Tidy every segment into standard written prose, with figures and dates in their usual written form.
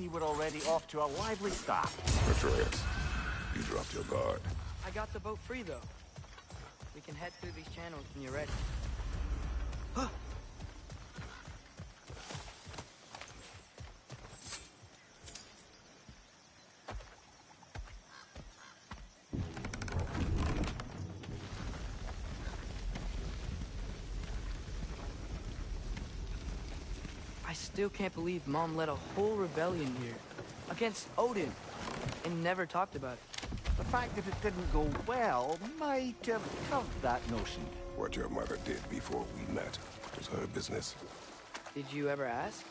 see we're already off to a lively start. Atreus, you dropped your guard. I got the boat free, though. We can head through these channels when you're ready. I still can't believe Mom led a whole rebellion here against Odin and never talked about it. The fact that it didn't go well might have curved that notion. What your mother did before we met was her business. Did you ever ask?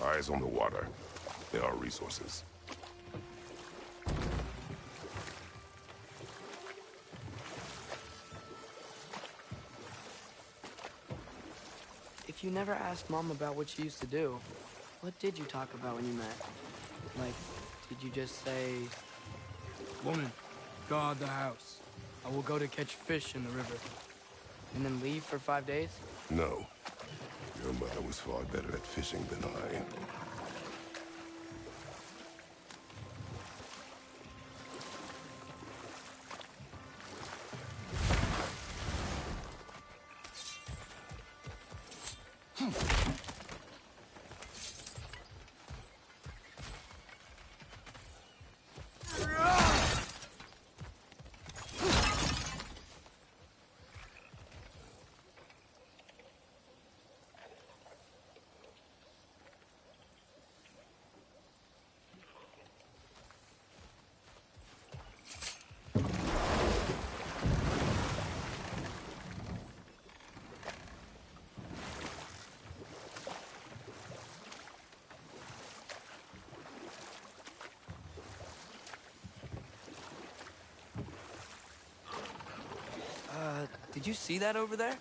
Eyes on the water. There are resources. If you never asked Mom about what she used to do, what did you talk about when you met? Like, did you just say, "Woman, guard the house. I will go to catch fish in the river," and then leave for 5 days? No. Your mother was far better at fishing than I. Did you see that over there?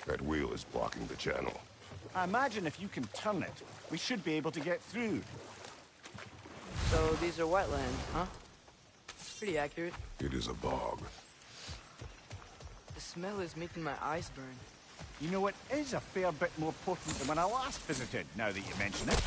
That wheel is blocking the channel. I imagine if you can turn it, we should be able to get through. So these are wetlands, huh? Pretty accurate. It is a bog. The smell is making my eyes burn. You know, it is a fair bit more potent than when I last visited, now that you mention it.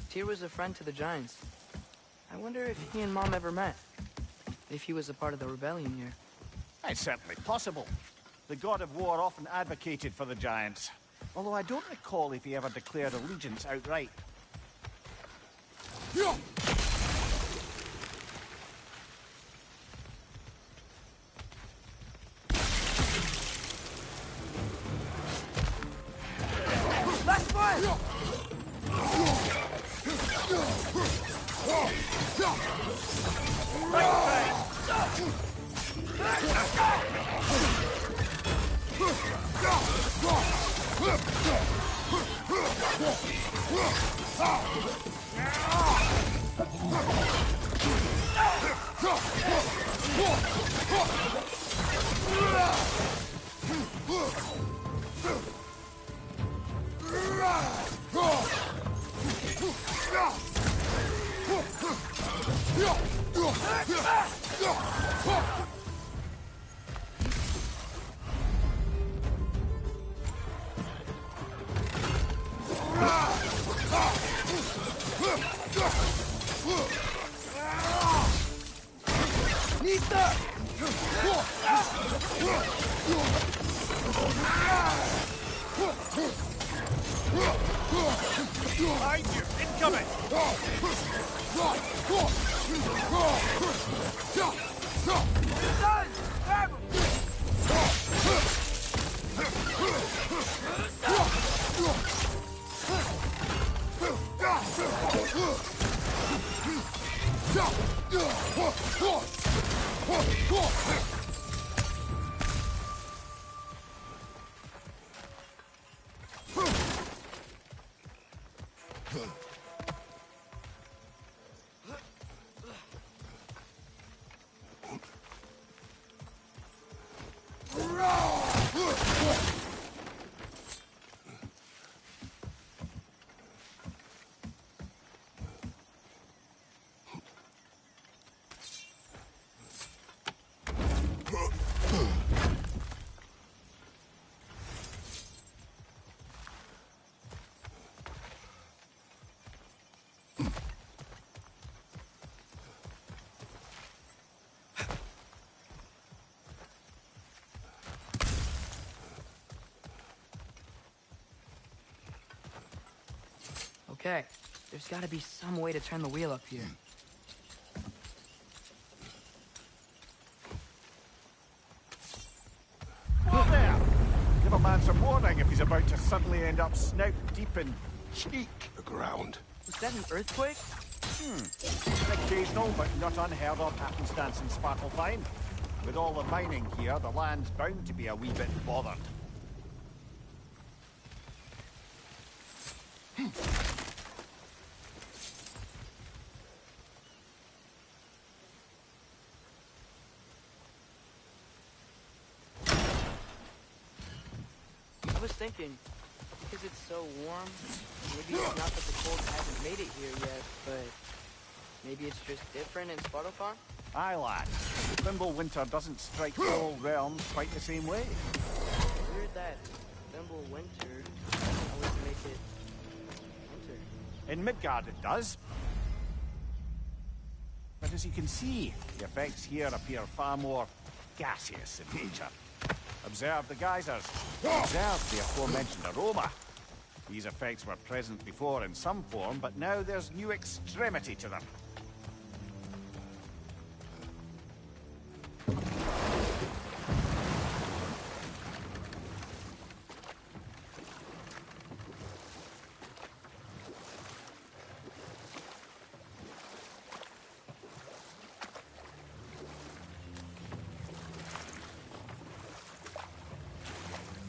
Tyr was a friend to the Giants. I wonder if he and Mom ever met. If he was a part of the rebellion here. It's certainly possible. The god of war often advocated for the Giants. Although I don't recall if he ever declared allegiance outright. Last one! Behind you! Incoming! Okay, there's gotta be some way to turn the wheel up here. Whoa there! Give a man some warning if he's about to suddenly end up snout deep in cheek. The ground. Was that an earthquake? An occasional but not unheard of happenstance in Svartalfheim. With all the mining here, the land's bound to be a wee bit bothered. I was thinking, because it's so warm, maybe it's not that the cold hasn't made it here yet, but maybe it's just different in Svartalfheim? Aye, lad. Thimble winter doesn't strike all realms quite the same way. Weird that Thimble winter always make it winter. In Midgard it does. But as you can see, the effects here appear far more gaseous in nature. Observe the geysers. Observe the aforementioned aroma. These effects were present before in some form, but now there's new extremity to them.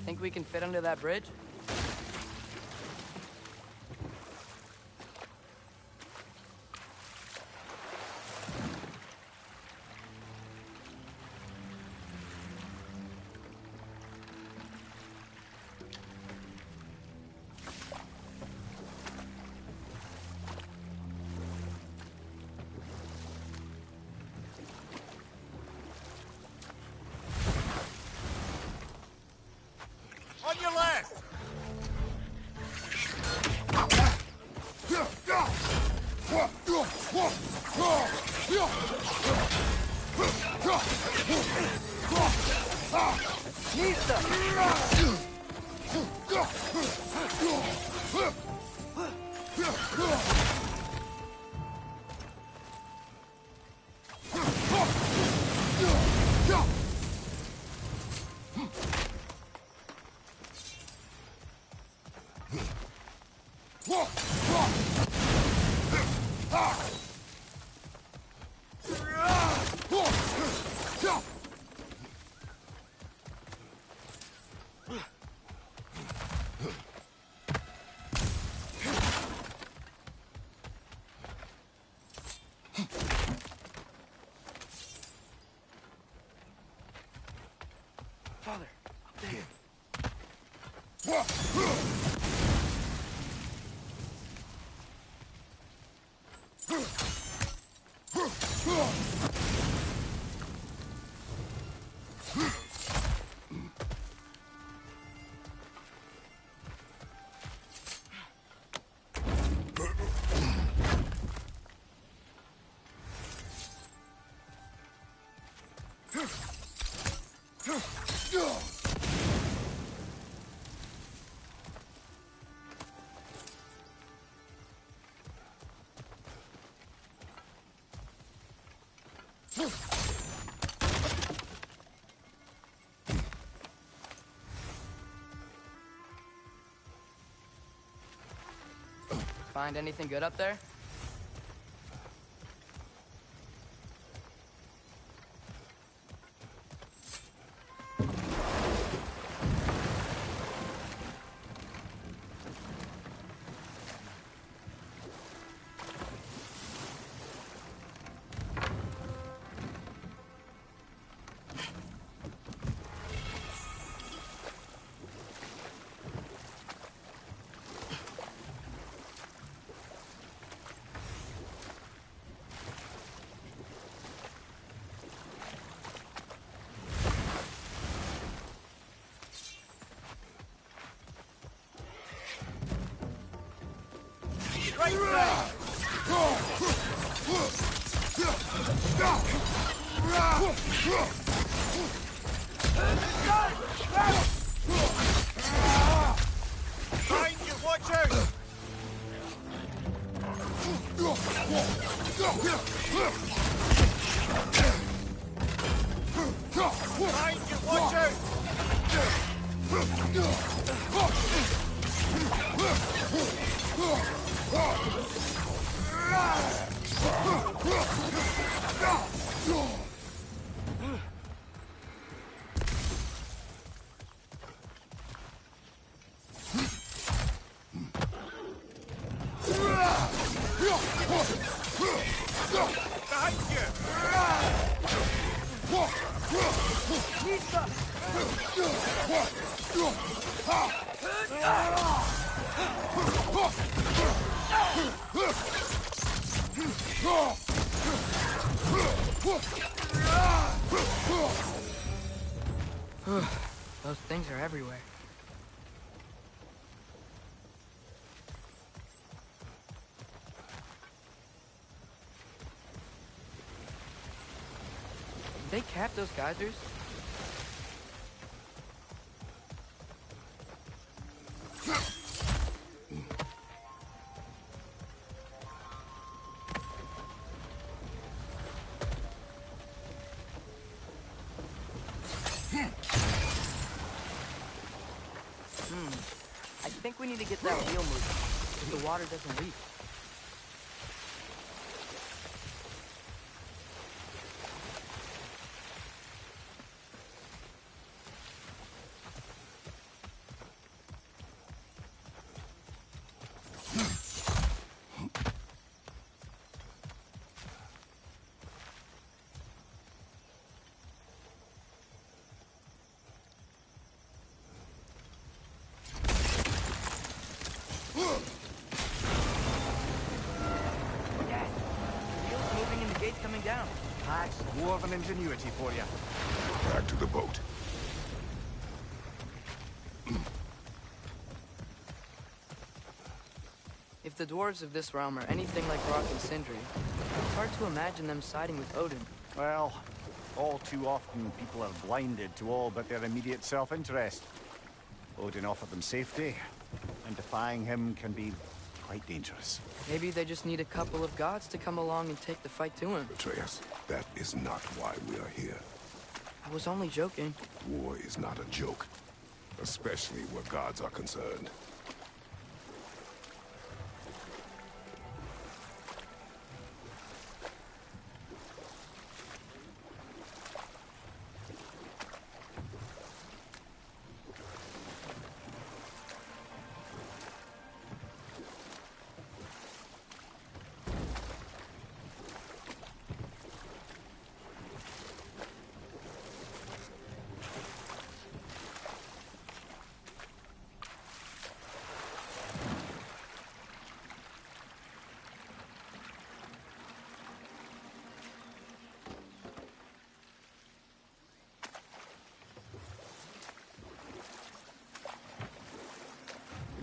Think we can fit under that bridge? On your left! Find anything good up there? Right side! Behind you, watch out! Behind you, watch out! Behind Those things are everywhere. Did they cap those geysers? I think we need to get that wheel moving, if the water doesn't leak. Coming down. That's dwarven ingenuity for you. Back to the boat. If the dwarves of this realm are anything like Rock and Sindri, it's hard to imagine them siding with Odin. Well, all too often people are blinded to all but their immediate self-interest. Odin offered them safety, and defying him can be quite dangerous. Maybe they just need a couple of gods to come along and take the fight to him. Atreus, that is not why we are here. I was only joking. War is not a joke, especially where gods are concerned.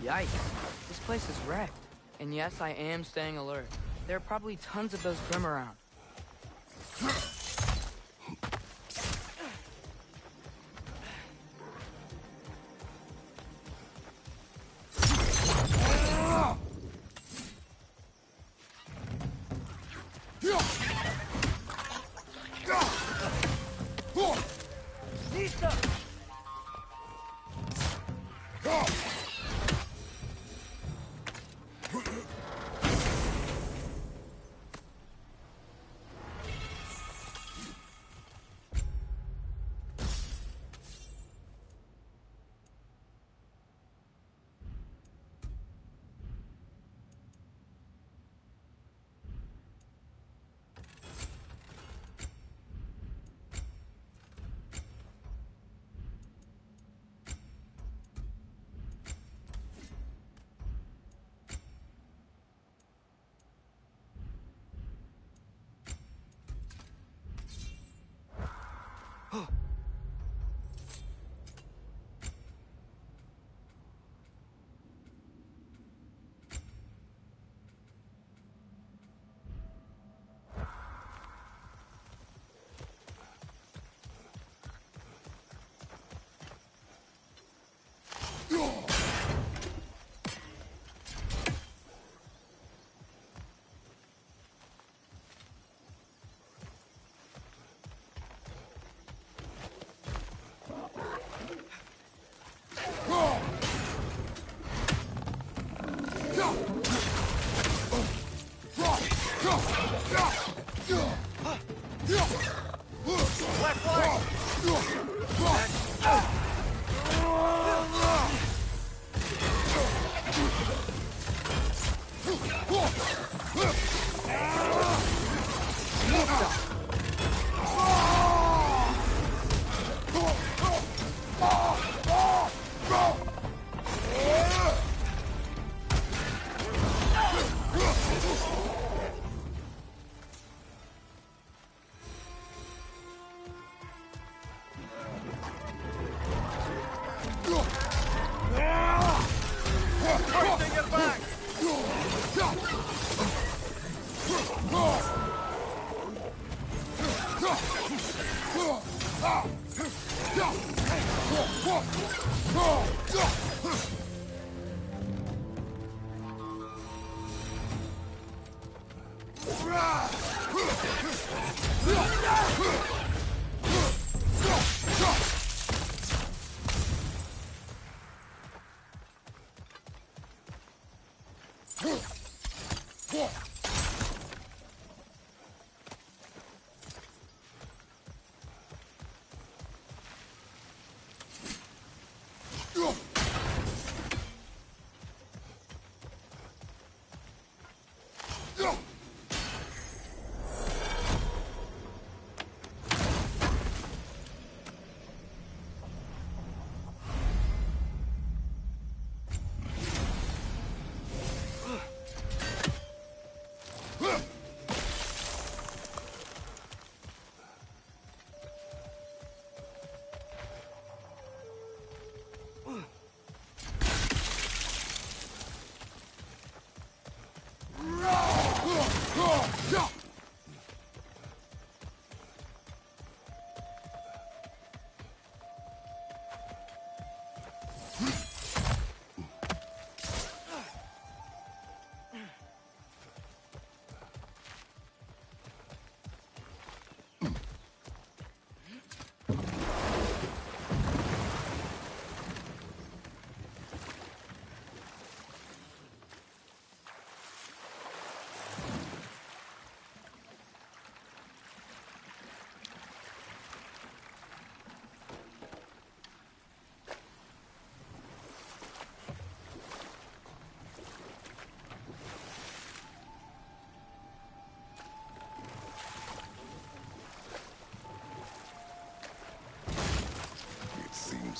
Yikes. This place is wrecked. And yes, I am staying alert. There are probably tons of those Grim around.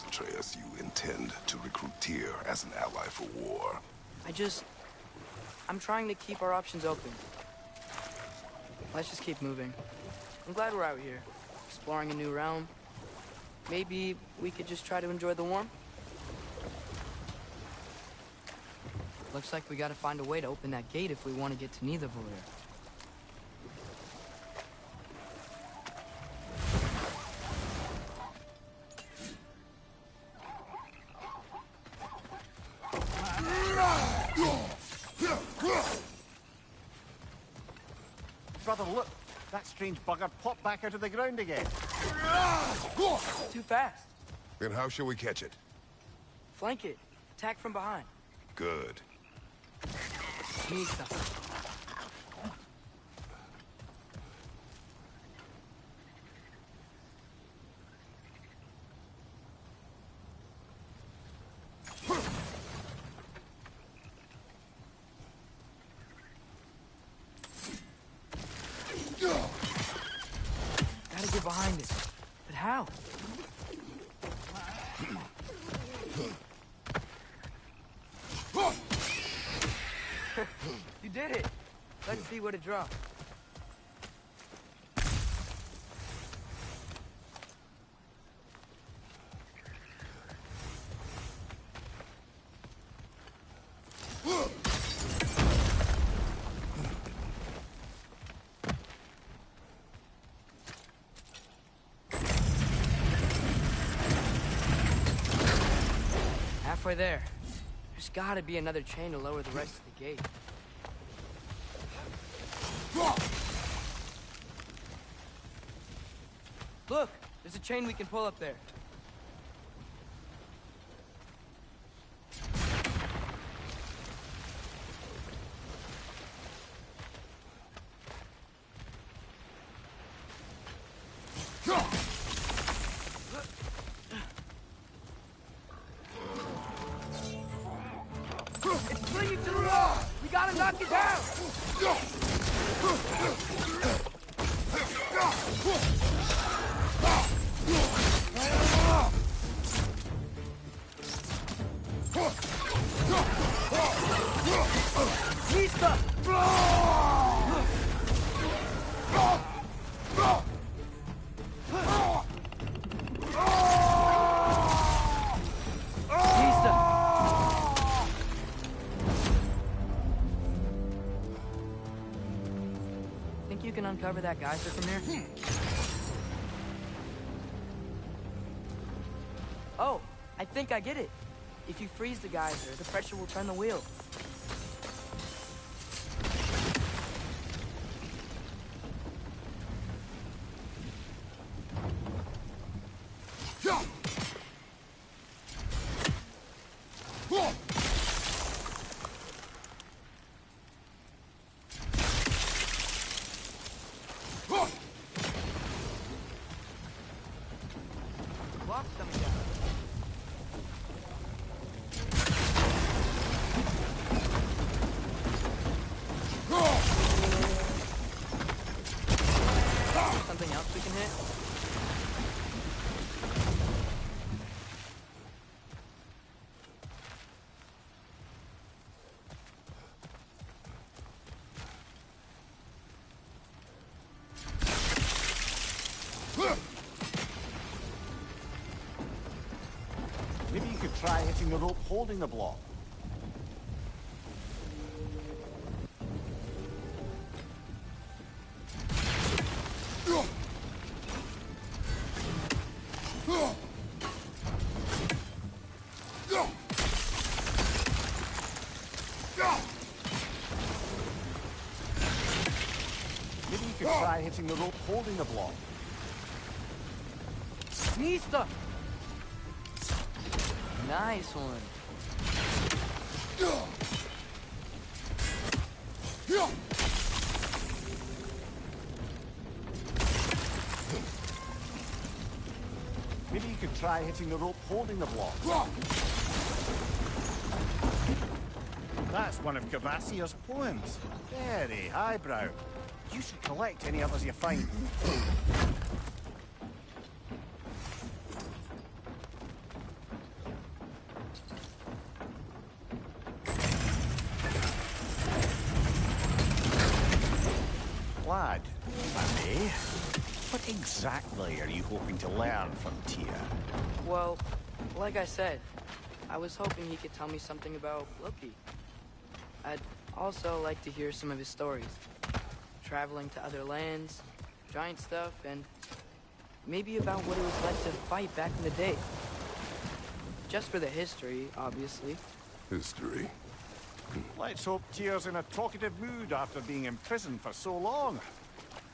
Atreus, you intend to recruit Tyr as an ally for war. I'm trying to keep our options open. Let's just keep moving. I'm glad we're out here, exploring a new realm. Maybe we could just try to enjoy the warmth? Looks like we gotta find a way to open that gate if we want to get to Nidavellir. Brother, look! That strange bugger popped back out of the ground again. Too fast. Then how shall we catch it? Flank it. Attack from behind. Good. Mista. Gotta get behind it. But how? You did it! Let's see what it dropped. Halfway there. There's gotta be another chain to lower the rest of the gate. Look! There's a chain we can pull up there. It's clinging to the wall! We gotta knock it down! Mista! Think you can uncover that geyser from here? Oh, I think I get it. If you freeze the geyser, the pressure will turn the wheel. Block's coming down. Something else we can hit? Maybe you could try hitting the rope holding the block. Maybe you could try hitting the rope holding the block. Mista! Nice one. Maybe you could try hitting the rope holding the block. That's one of Cavassier's poems. Very highbrow. You should collect any others you find. Lad, if I may, what exactly are you hoping to learn from Tyr? Well, like I said, I was hoping he could tell me something about Loki. I'd also like to hear some of his stories. Traveling to other lands, giant stuff, and maybe about what it was like to fight back in the day. Just for the history, obviously. History. Let's hope Tyr's in a talkative mood after being imprisoned for so long.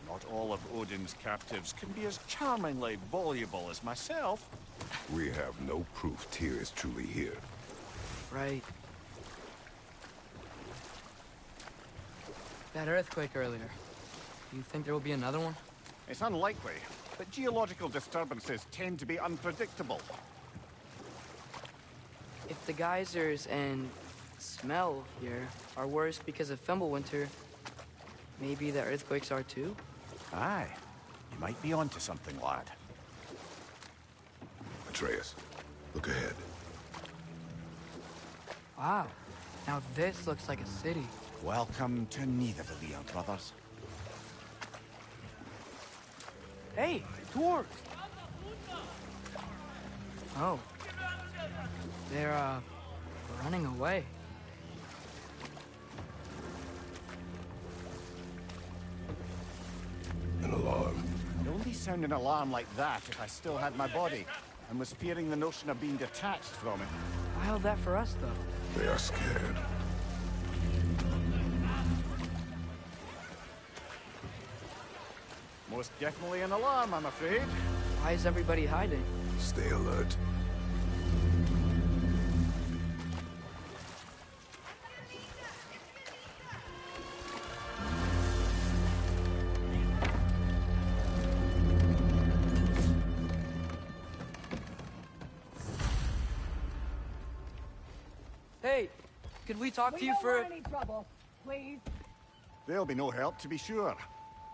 Not all of Odin's captives can be as charmingly voluble as myself. We have no proof Tyr is truly here. Right. That earthquake earlier. Do you think there will be another one? It's unlikely, but geological disturbances tend to be unpredictable. If the geysers and smell here are worse because of Fimbulwinter, maybe the earthquakes are too? Aye. You might be onto something, lad. Atreus, look ahead. Wow. Now this looks like a city. Welcome to Nidavellir, brothers. Hey, dwarves! Oh. They're, running away. An alarm. I'd only sound an alarm like that if I still had my body, and was fearing the notion of being detached from it. Why held that for us, though? They are scared. Most definitely an alarm, I'm afraid. Why is everybody hiding? Stay alert. Hey, could we talk to you for... We don't want any trouble, please. There'll be no help, to be sure.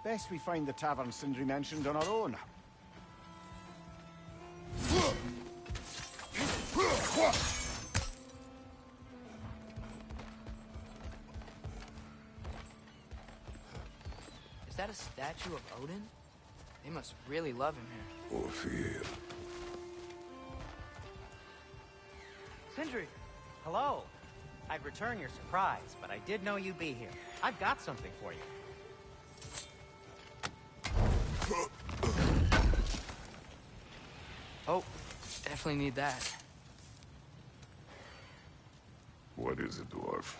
Best we find the tavern Sindri mentioned on our own. Is that a statue of Odin? They must really love him here. Or fear. Sindri! Hello. I'd return your surprise, but I did know you'd be here. I've got something for you. Oh, definitely need that. What is it, dwarf?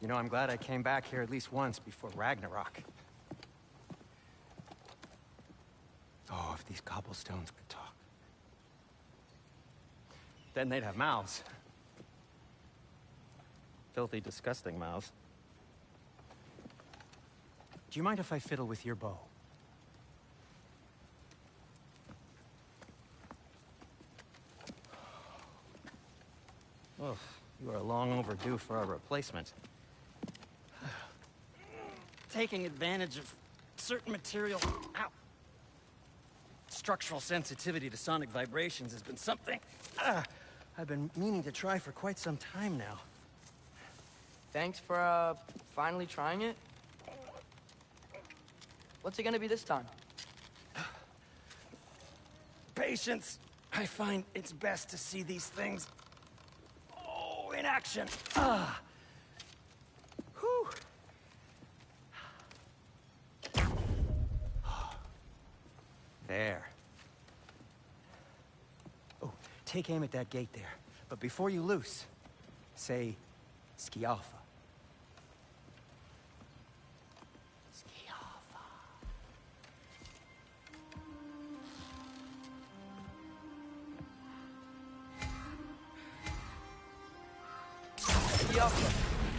You know, I'm glad I came back here at least once before Ragnarok. Oh, if these cobblestones could talk. Then they'd have mouths. Filthy, disgusting mouths. Do you mind if I fiddle with your bow? Oh, you are long overdue for a replacement. Taking advantage of certain material... Ow! Structural sensitivity to sonic vibrations has been something I've been meaning to try for quite some time now. Thanks for, finally trying it. What's it gonna be this time? Patience. I find it's best to see these things... Oh, in action. Whew. There. Oh, take aim at that gate there. But before you loose, say, Skialfa. Skialfa.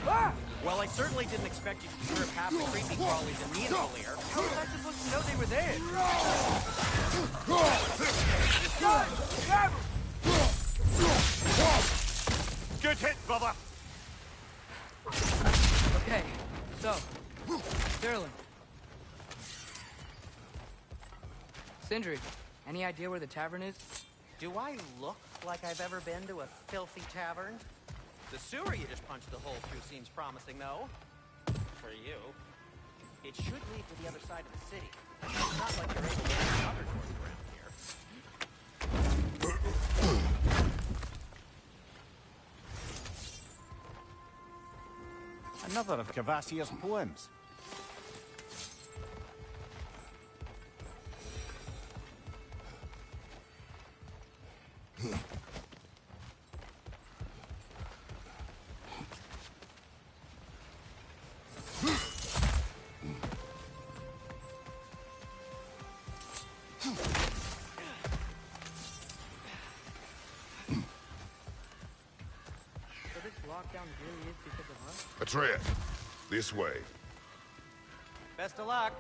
Ah! Well, I certainly didn't expect you to strip half the creepy crawlies in Nidavellir. How was I supposed to know they were there? Good hit, brother! Okay, so, Sterling. Sindri, any idea where the tavern is? Do I look like I've ever been to a filthy tavern? The sewer you just punched a hole through seems promising, though. For you. It should lead to the other side of the city. It's not like you're able to get other doors around here. Another of Cavassier's poems. Lockdown really is because of us? Atreus, this way. Best of luck.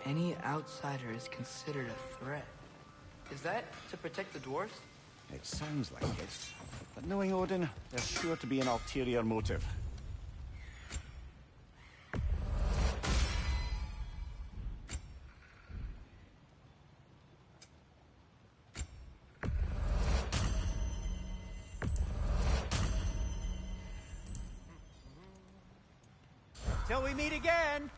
Any outsider is considered a threat. Is that to protect the dwarves? It sounds like it. But knowing Odin, there's sure to be an ulterior motive. Till we meet again.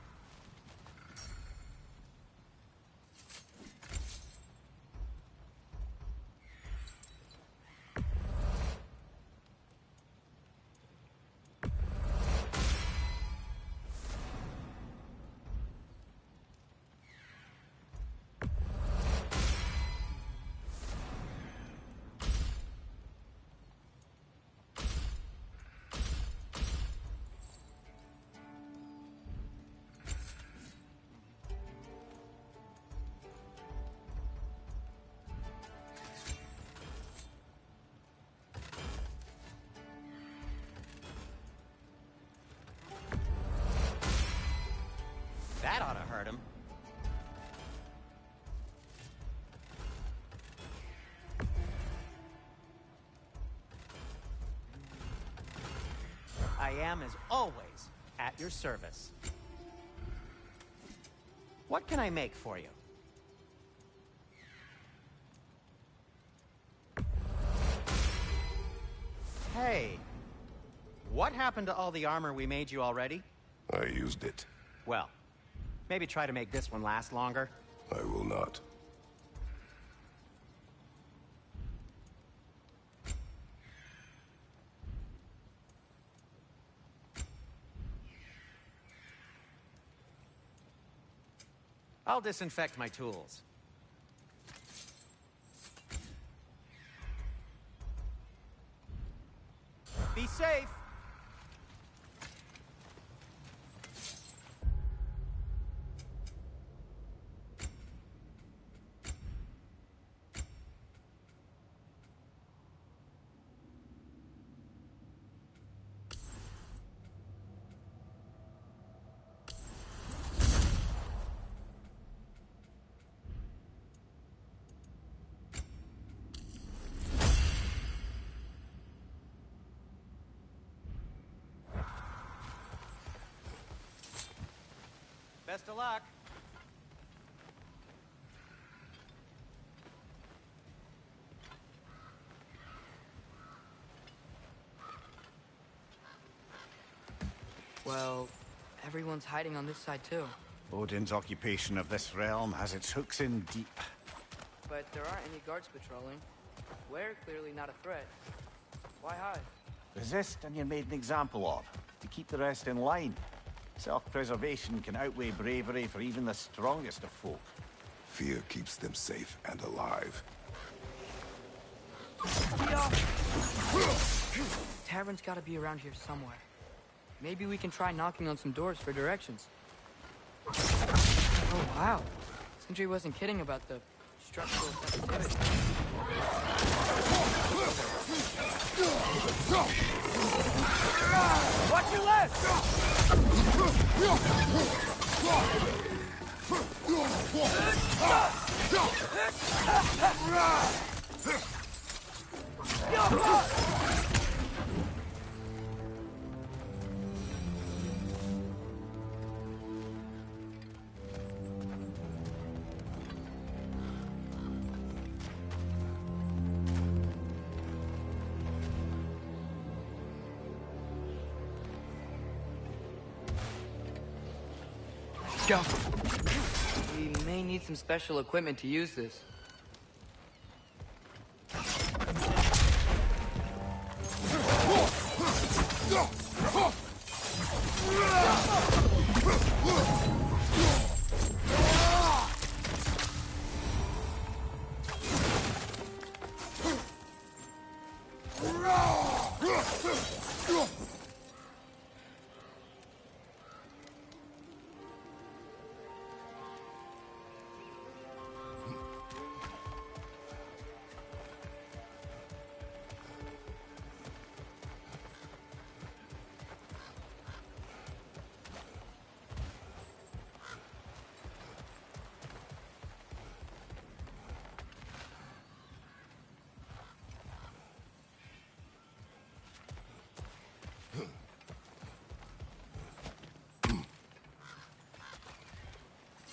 That ought to hurt him. I am, as always, at your service. What can I make for you? Hey, what happened to all the armor we made you already? I used it. Well, maybe try to make this one last longer. I will not. I'll disinfect my tools. Be safe! Best of luck. Well, everyone's hiding on this side too. Odin's occupation of this realm has its hooks in deep. But there aren't any guards patrolling. We're clearly not a threat. Why hide? Resist and you're made an example of, to keep the rest in line. Self-preservation can outweigh bravery for even the strongest of folk. Fear keeps them safe and alive. Tavern's gotta be around here somewhere. Maybe we can try knocking on some doors for directions. Oh, wow. Sindri wasn't kidding about the structural sensitivity. Watch your left! Go. We may need some special equipment to use this.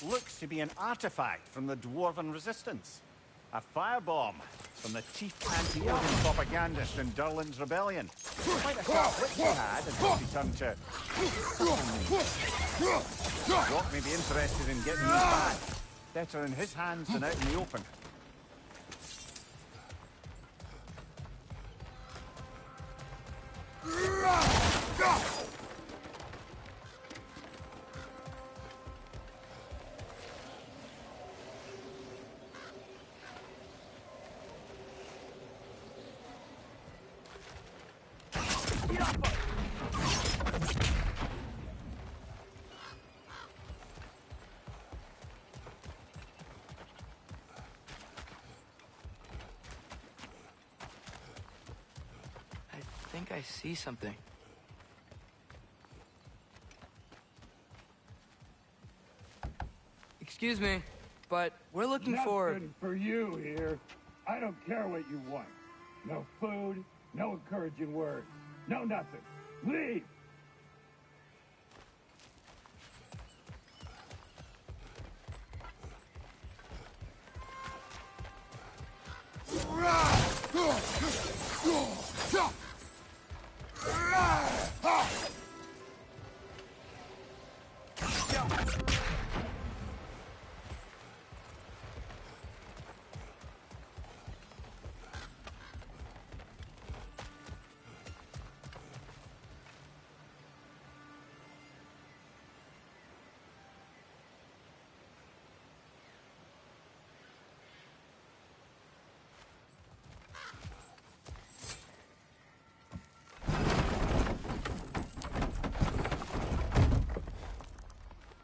looks to be an artifact from the Dwarven Resistance. A firebomb from the chief anti-Odin propagandist in Durlin's rebellion. Quite a sharp wit he had until he turned to... Rock may be interested in getting these back. Better in his hands than out in the open. I think I see something. Excuse me, but we're looking for... Nothing for you here. I don't care what you want. No food, no encouraging words, no nothing. Leave!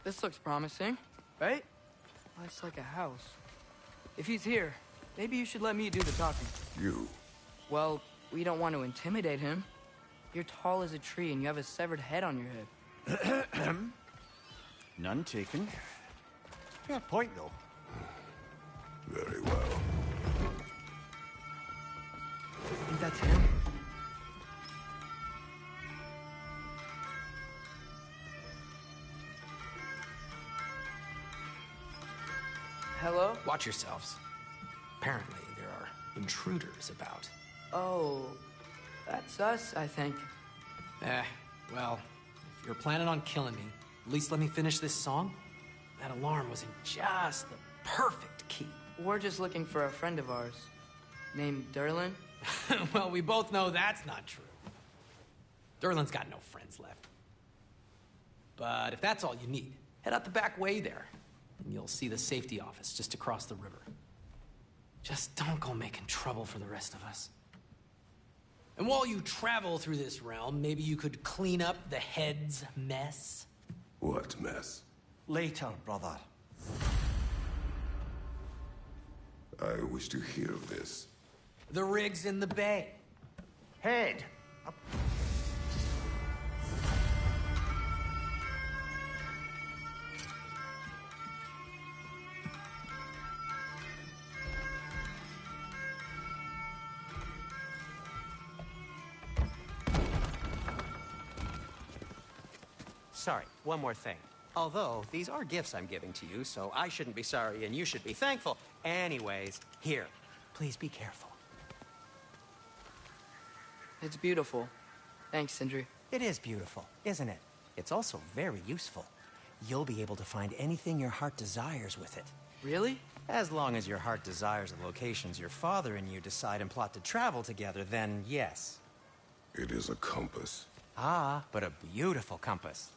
This looks promising, right? Well, it's like a house. If he's here, maybe you should let me do the talking. You. Well, we don't want to intimidate him. You're tall as a tree and you have a severed head on your head. None taken. Fair point, though. Very well. I think that's him. Hello? Watch yourselves. Apparently, there are intruders about. Oh, that's us, I think. Well, if you're planning on killing me, at least let me finish this song. That alarm was in just the perfect key. We're just looking for a friend of ours, named Durlin. Well, we both know that's not true. Durlin's got no friends left. But if that's all you need, head out the back way there, and you'll see the safety office just across the river. Just don't go making trouble for the rest of us. And while you travel through this realm, maybe you could clean up the head's mess? What mess? Later, brother. I wish to hear of this. The rig's in the bay. Head. Sorry, one more thing. Although, these are gifts I'm giving to you, so I shouldn't be sorry and you should be thankful. Anyways, here, please be careful. It's beautiful. Thanks, Sindri. It is beautiful, isn't it? It's also very useful. You'll be able to find anything your heart desires with it. Really? As long as your heart desires the locations your father and you decide and plot to travel together, then yes. It is a compass. Ah, but a beautiful compass.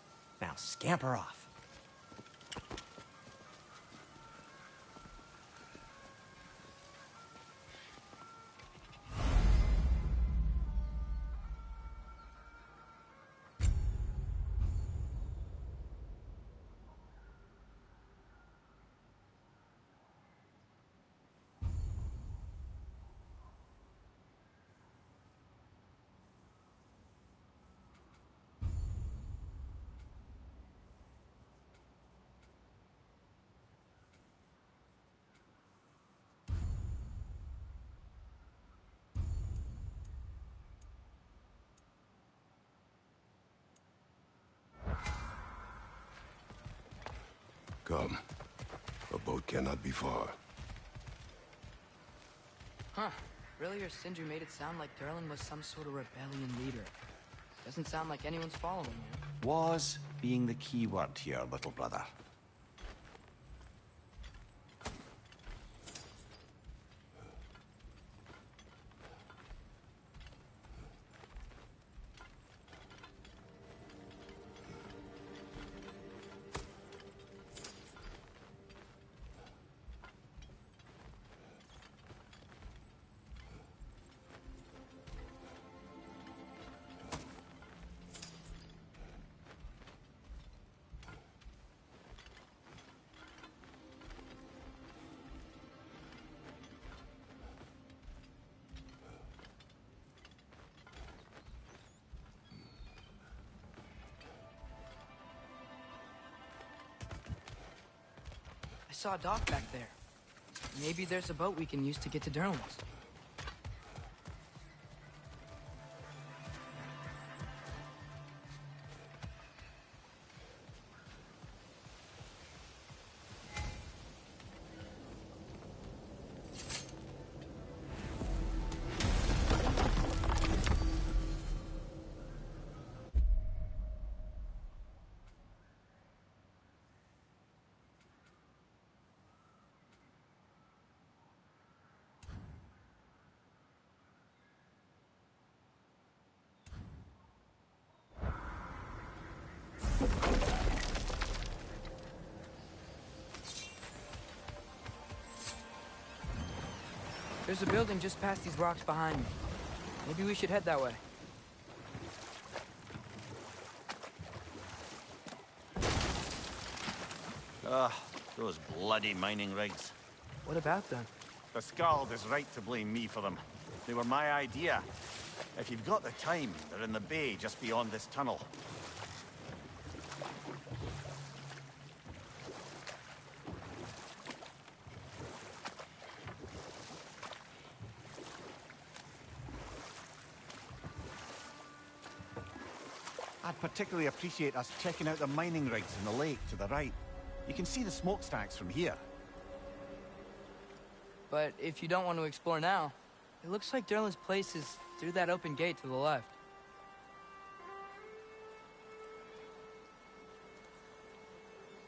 Now scamper off. Come. boat cannot be far. Huh. Earlier, Sindri made it sound like Durlin was some sort of rebellion leader. Doesn't sound like anyone's following him. Was being the key word here, little brother. I saw a dock back there. Maybe there's a boat we can use to get to Durlin's. There's a building just past these rocks behind me. Maybe we should head that way. Those bloody mining rigs. What about them? The Skald is right to blame me for them. They were my idea. If you've got the time, they're in the bay just beyond this tunnel. I'd particularly appreciate us checking out the mining rigs in the lake to the right. You can see the smokestacks from here. But if you don't want to explore now, it looks like Durlin's place is through that open gate to the left.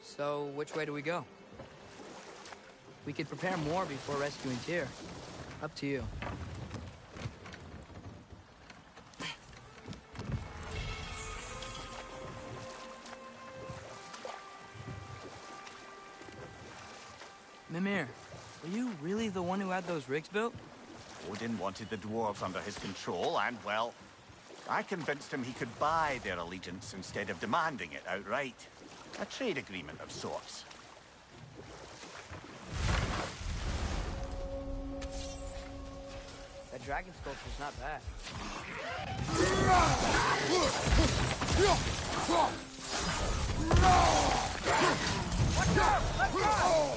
So, which way do we go? We could prepare more before rescuing Tyr. Up to you. Mimir, were you really the one who had those rigs built? Odin wanted the dwarves under his control, and, well, I convinced him he could buy their allegiance instead of demanding it outright. A trade agreement of sorts. That dragon sculpture's not bad. Watch out! Let's go!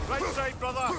Right side, brother!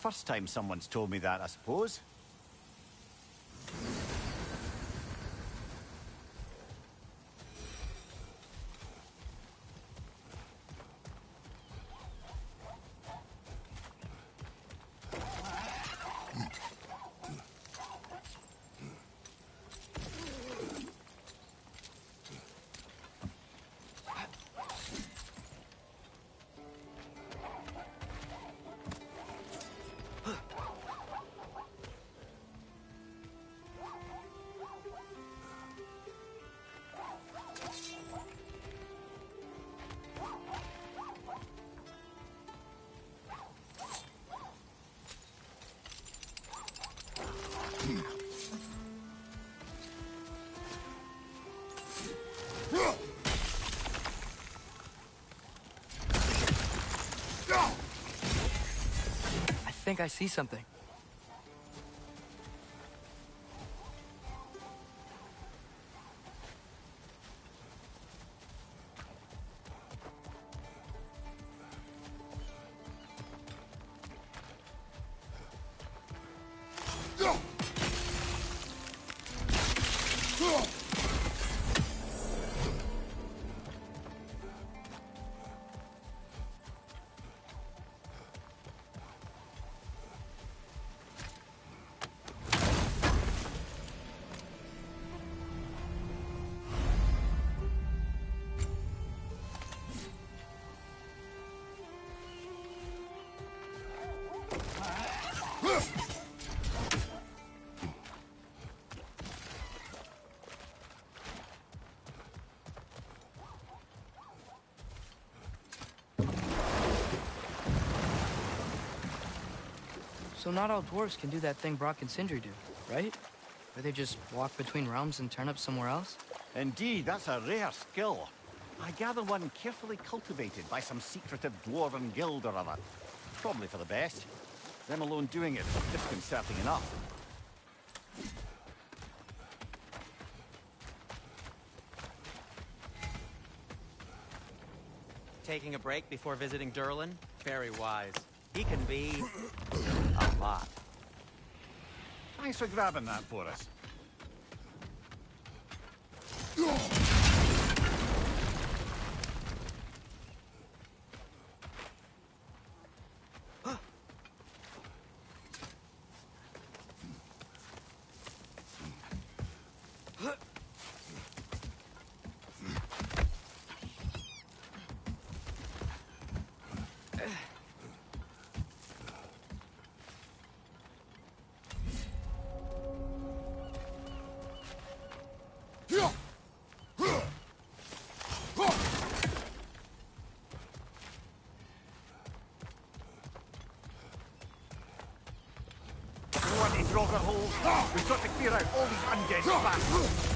first time someone's told me that, I suppose. I think I see something. So not all dwarves can do that thing Brock and Sindri do, right? Where they just walk between realms and turn up somewhere else? Indeed, that's a rare skill. I gather one carefully cultivated by some secretive dwarven guild or other. Probably for the best. Them alone doing it is disconcerting enough. Taking a break before visiting Durlin? Very wise. He can be a lot. Thanks for grabbing that for us. Grogger holes. We've got to clear out all these undead bastards.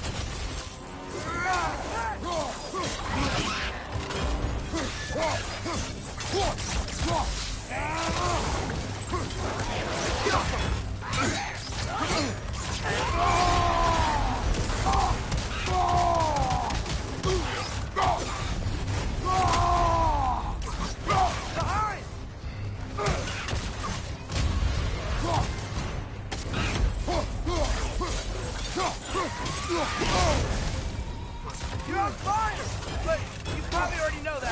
You're on fire! But you probably already know that.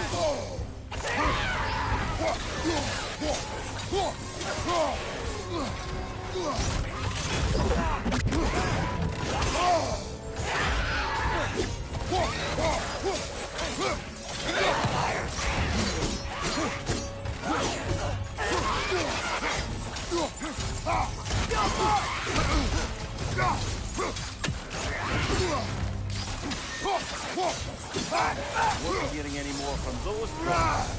Won't be hearing any more from those guys.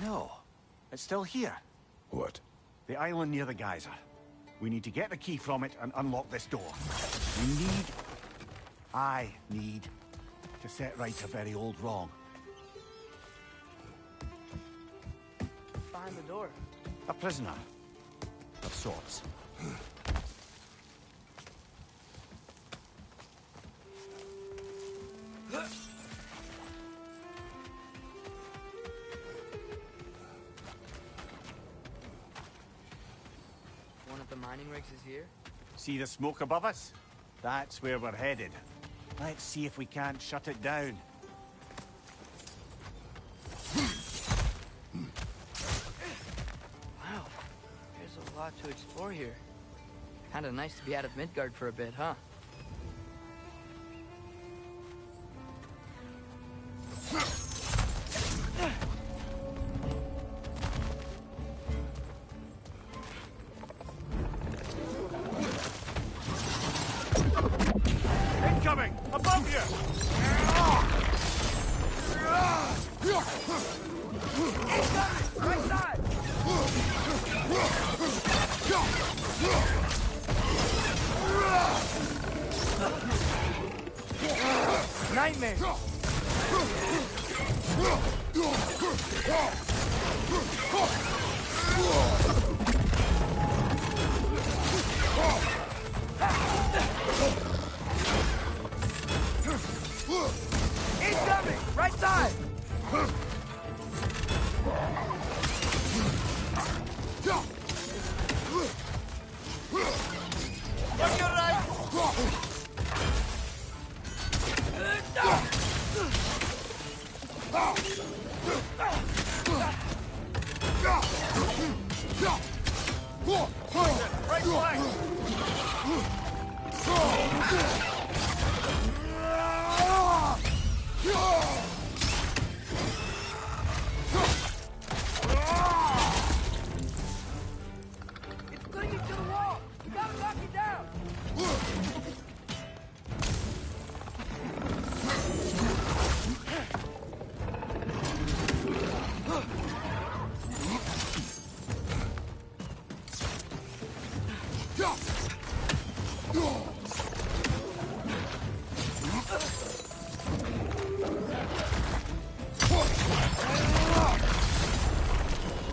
No, it's still here. What? The island near the geyser. We need to get the key from it and unlock this door. I need to set right a very old wrong. Behind the door. A prisoner. Of sorts. One of the mining rigs is here? See the smoke above us? That's where we're headed. Let's see if we can't shut it down. Wow, there's a lot to explore here. Kinda nice to be out of Midgard for a bit, huh? Incoming! Above you! Right side! Nightmare! Incoming! Right side! Look your right! Right flank! It's clinging to the wall! You gotta knock it down!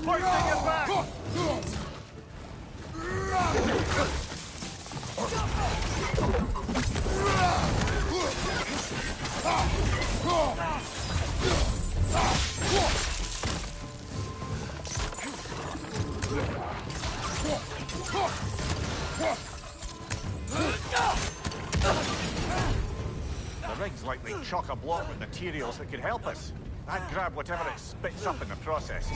Hoisting it back! The rig's likely chock-a-block with materials that could help us. I'd grab whatever it spits up in the process.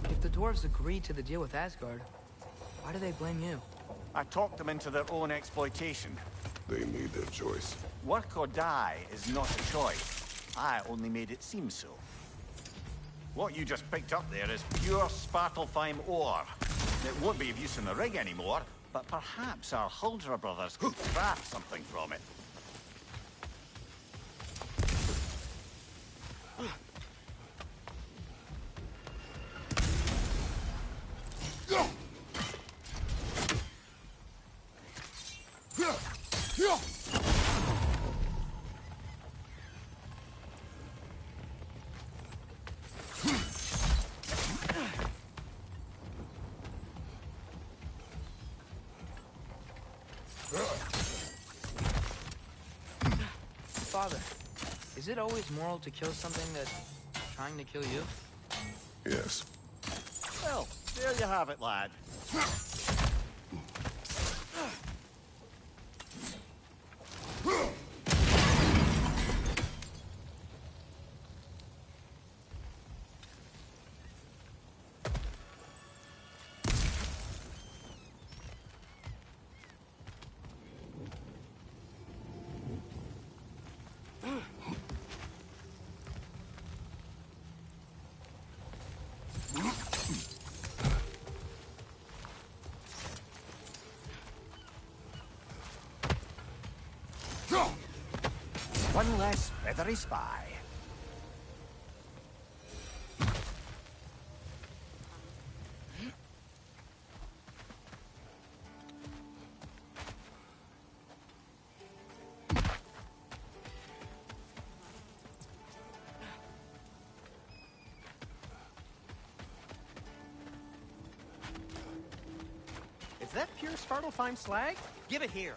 If the dwarves agreed to the deal with Asgard, why do they blame you? I talked them into their own exploitation. They made their choice. Work or die is not a choice. I only made it seem so. What you just picked up there is pure Svartalfheim ore. It won't be of use in the rig anymore, but perhaps our Huldra brothers could craft something from it. Father, is it always moral to kill something that's trying to kill you? Yes. Well, there you have it, lad. less feathery spy. Is that pure Svartalfheim slag? Give it here.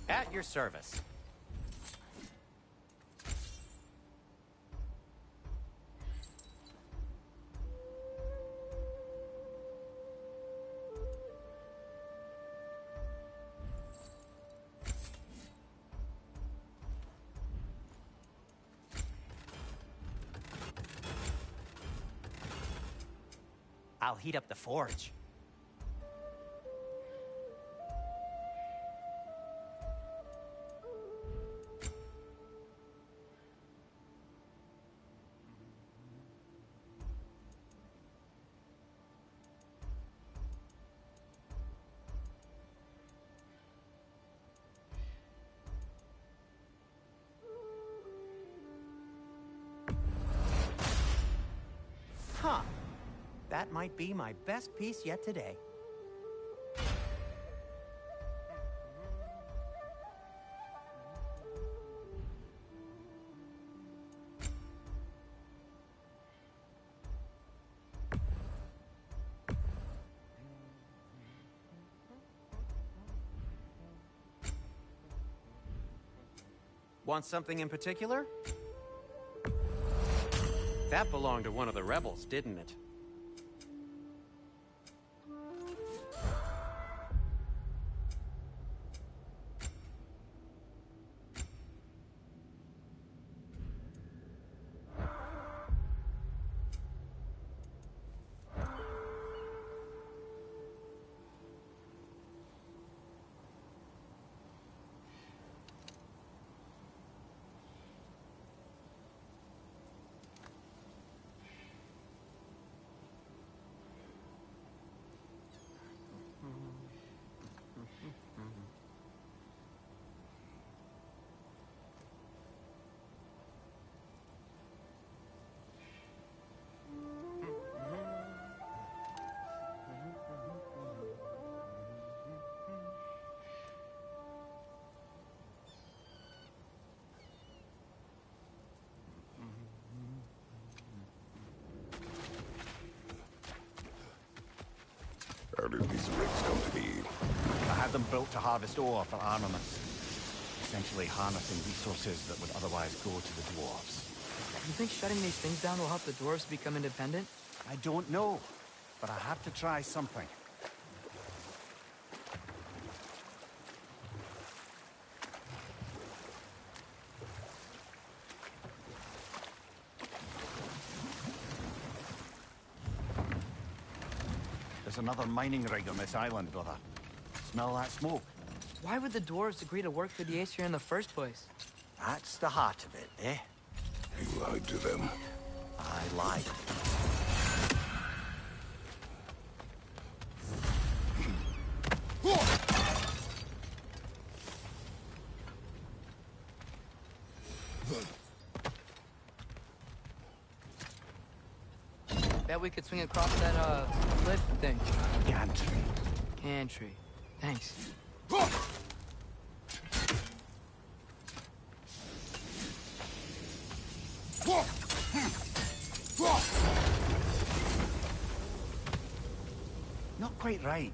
At your service. I'll heat up the forge. Huh. That might be my best piece yet today. Want something in particular? That belonged to one of the rebels, didn't it? How did these rigs come to be? I had them built to harvest ore for armaments. Essentially harnessing resources that would otherwise go to the dwarves. You think shutting these things down will help the dwarves become independent? I don't know, but I have to try something. There's another mining rig on this island, brother. Smell that smoke? Why would the dwarves agree to work for the Aesir in the first place? That's the heart of it, eh? You lied to them. I lied. Bet we could swing across that, cliff thing. Gantry. Gantry. Thanks. Not quite right.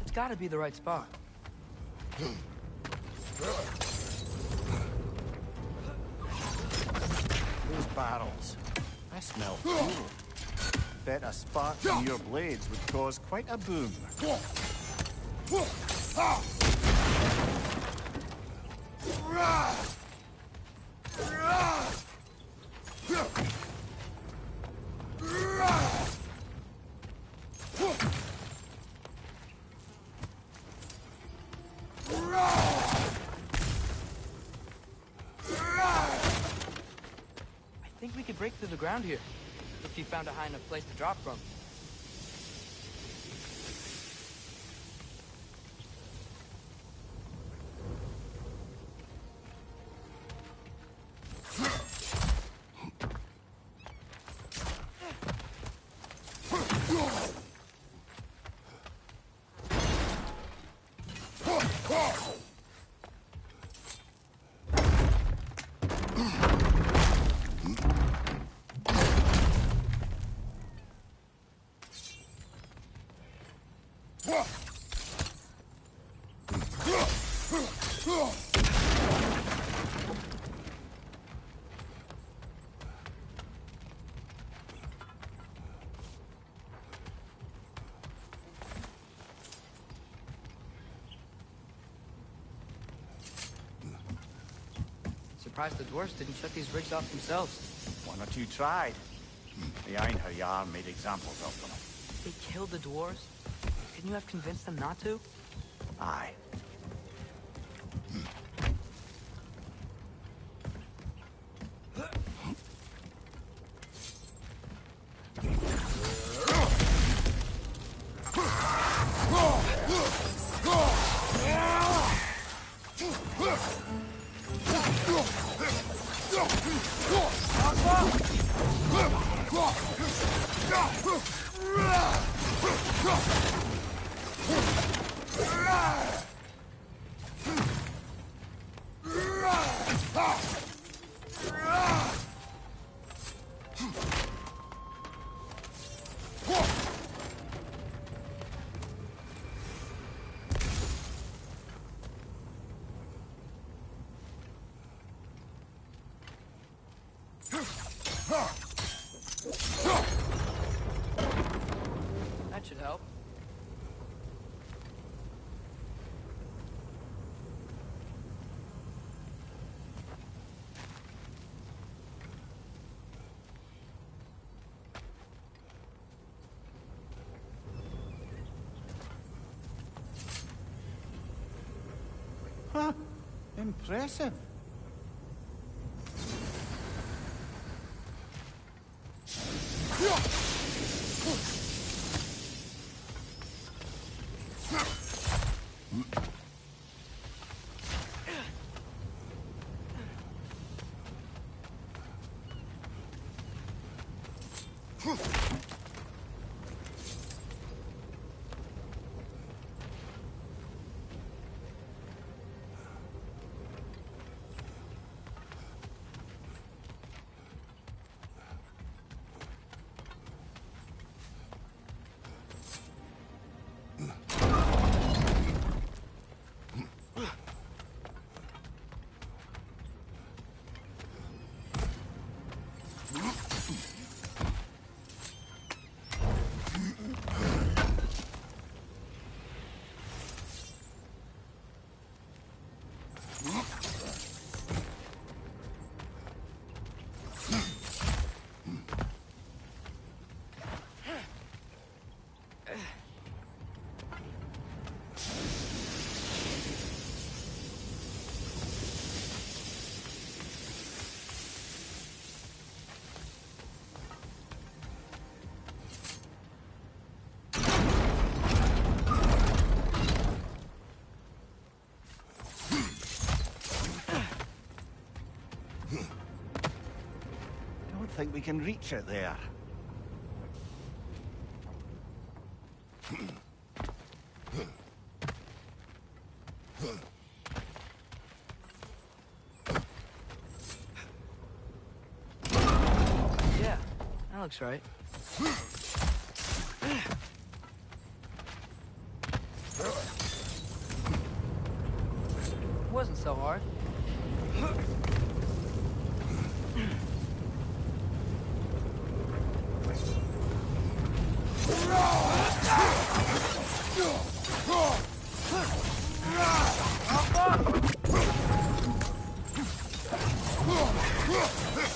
It's gotta be the right spot. Those barrels. I smell fuel. Bet a spark from your blades would cause quite a boom. I think we could break through the ground here, if you found a high enough place to drop from. Surprised the dwarves didn't shut these rigs off themselves. One or two tried. The Einherjar made examples of them. They killed the dwarves? Couldn't you have convinced them not to? Aye. That should help. Huh. Impressive. Think we can reach it there. looks right. Wasn't so hard.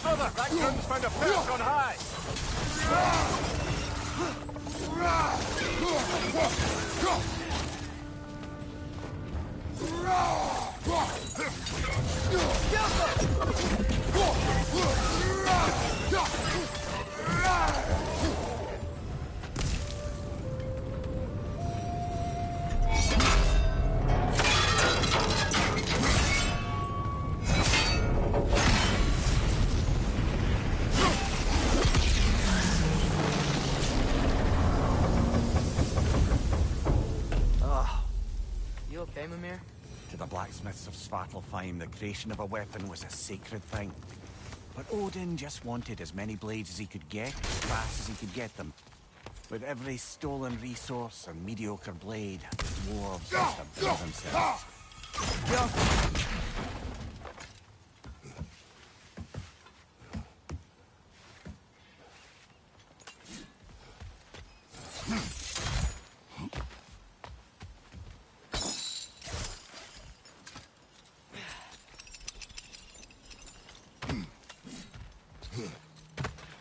Brother, that gun's found a perch on high! You okay, Mimir? To the blacksmiths of Svartalfheim, the creation of a weapon was a sacred thing. But Odin just wanted as many blades as he could get, as fast as he could get them. With every stolen resource and mediocre blade, the dwarves used to build themselves.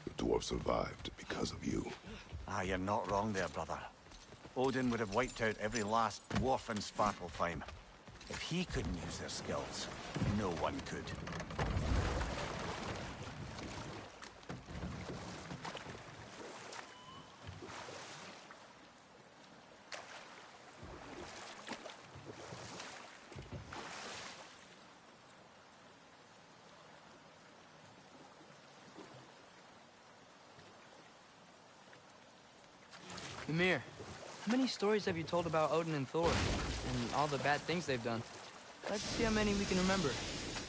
The dwarf survived because of you. Ah, you're not wrong there, brother. Odin would have wiped out every last dwarf in Svartalfheim. If he couldn't use their skills, no one could. Mimir, how many stories have you told about Odin and Thor? And all the bad things they've done? Let's see how many we can remember.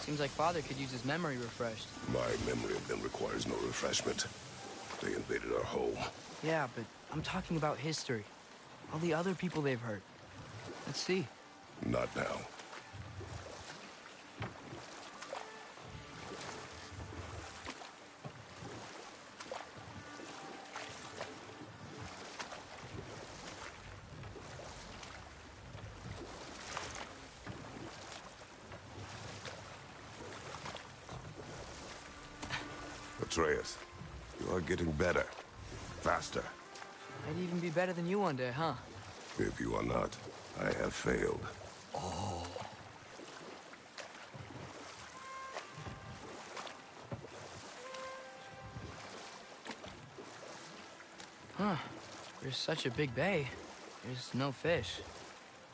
Seems like Father could use his memory refreshed. My memory of them requires no refreshment. They invaded our home. Yeah, but I'm talking about history. All the other people they've hurt. Let's see. Not now. Atreus, you are getting better. Faster. I'd even be better than you one day, huh? If you are not, I have failed. Huh. There's such a big bay. There's no fish.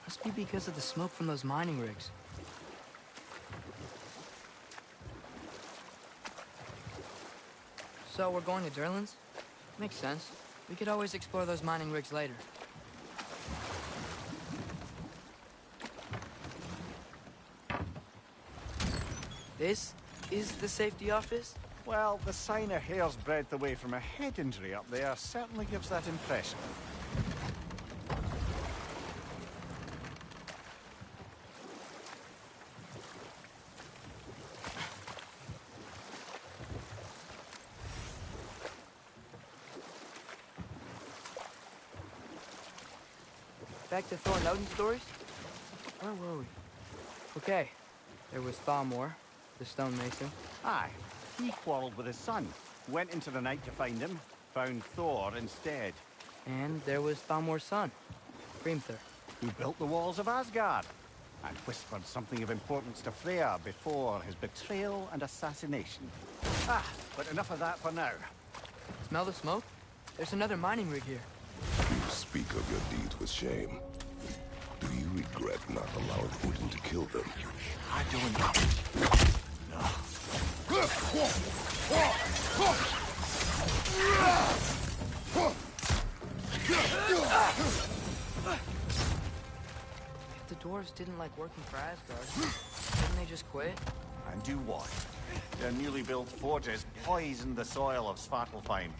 Must be because of the smoke from those mining rigs. So we're going to Durlan's? Makes sense. We could always explore those mining rigs later. This is the safety office? Well, the sign a hair's breadth away from a head injury up there certainly gives that impression. Back to Thor and Odin stories? Where were we? Okay, there was Thalmor, the stonemason. Aye, he quarreled with his son, went into the night to find him, found Thor instead, And there was Thalmor's son, Grimthur. who built the walls of Asgard, and whispered something of importance to Freya before his betrayal and assassination. Ah, but enough of that for now. Smell the smoke? There's another mining rig here. You speak of your deeds with shame. Do you regret not allowing Odin to kill them? I don't... No. If the dwarves didn't like working for Asgard, didn't they just quit? And do what? Their newly built forges poisoned the soil of Svartalfheim.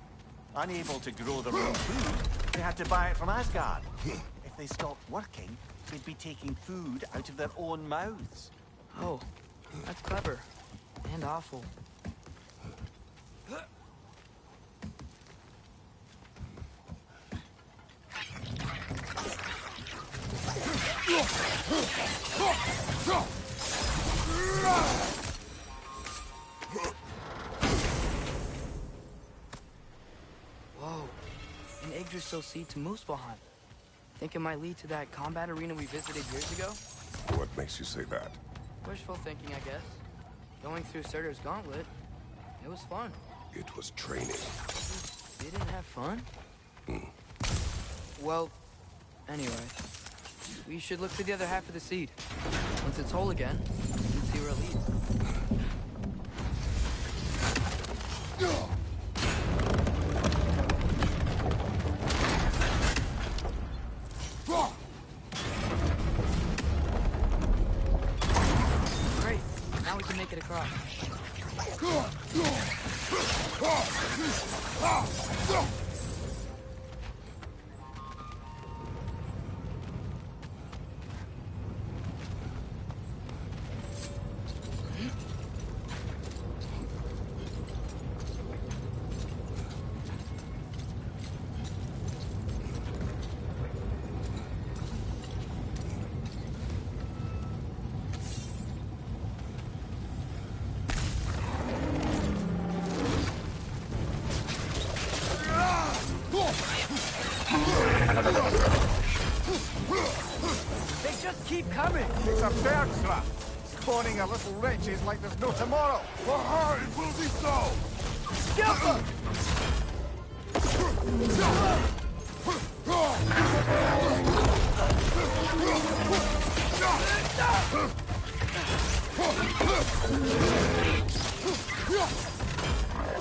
Unable to grow their own food, they had to buy it from Asgard. If they stopped working, they'd be taking food out of their own mouths. Oh, that's clever. And awful. Whoa, an Yggdrasil seed to Muspelheim. Think it might lead to that combat arena we visited years ago? What makes you say that? Wishful thinking, I guess. Going through Surtur's gauntlet, it was fun. It was training. You didn't have fun? Well, anyway, we should look for the other half of the seed. Once it's whole again, we can see where it leads. Great, now we can make it across. They just keep coming! It's a bird trap, spawning our little wretches like there's no tomorrow. For her, it will be so! Skillful!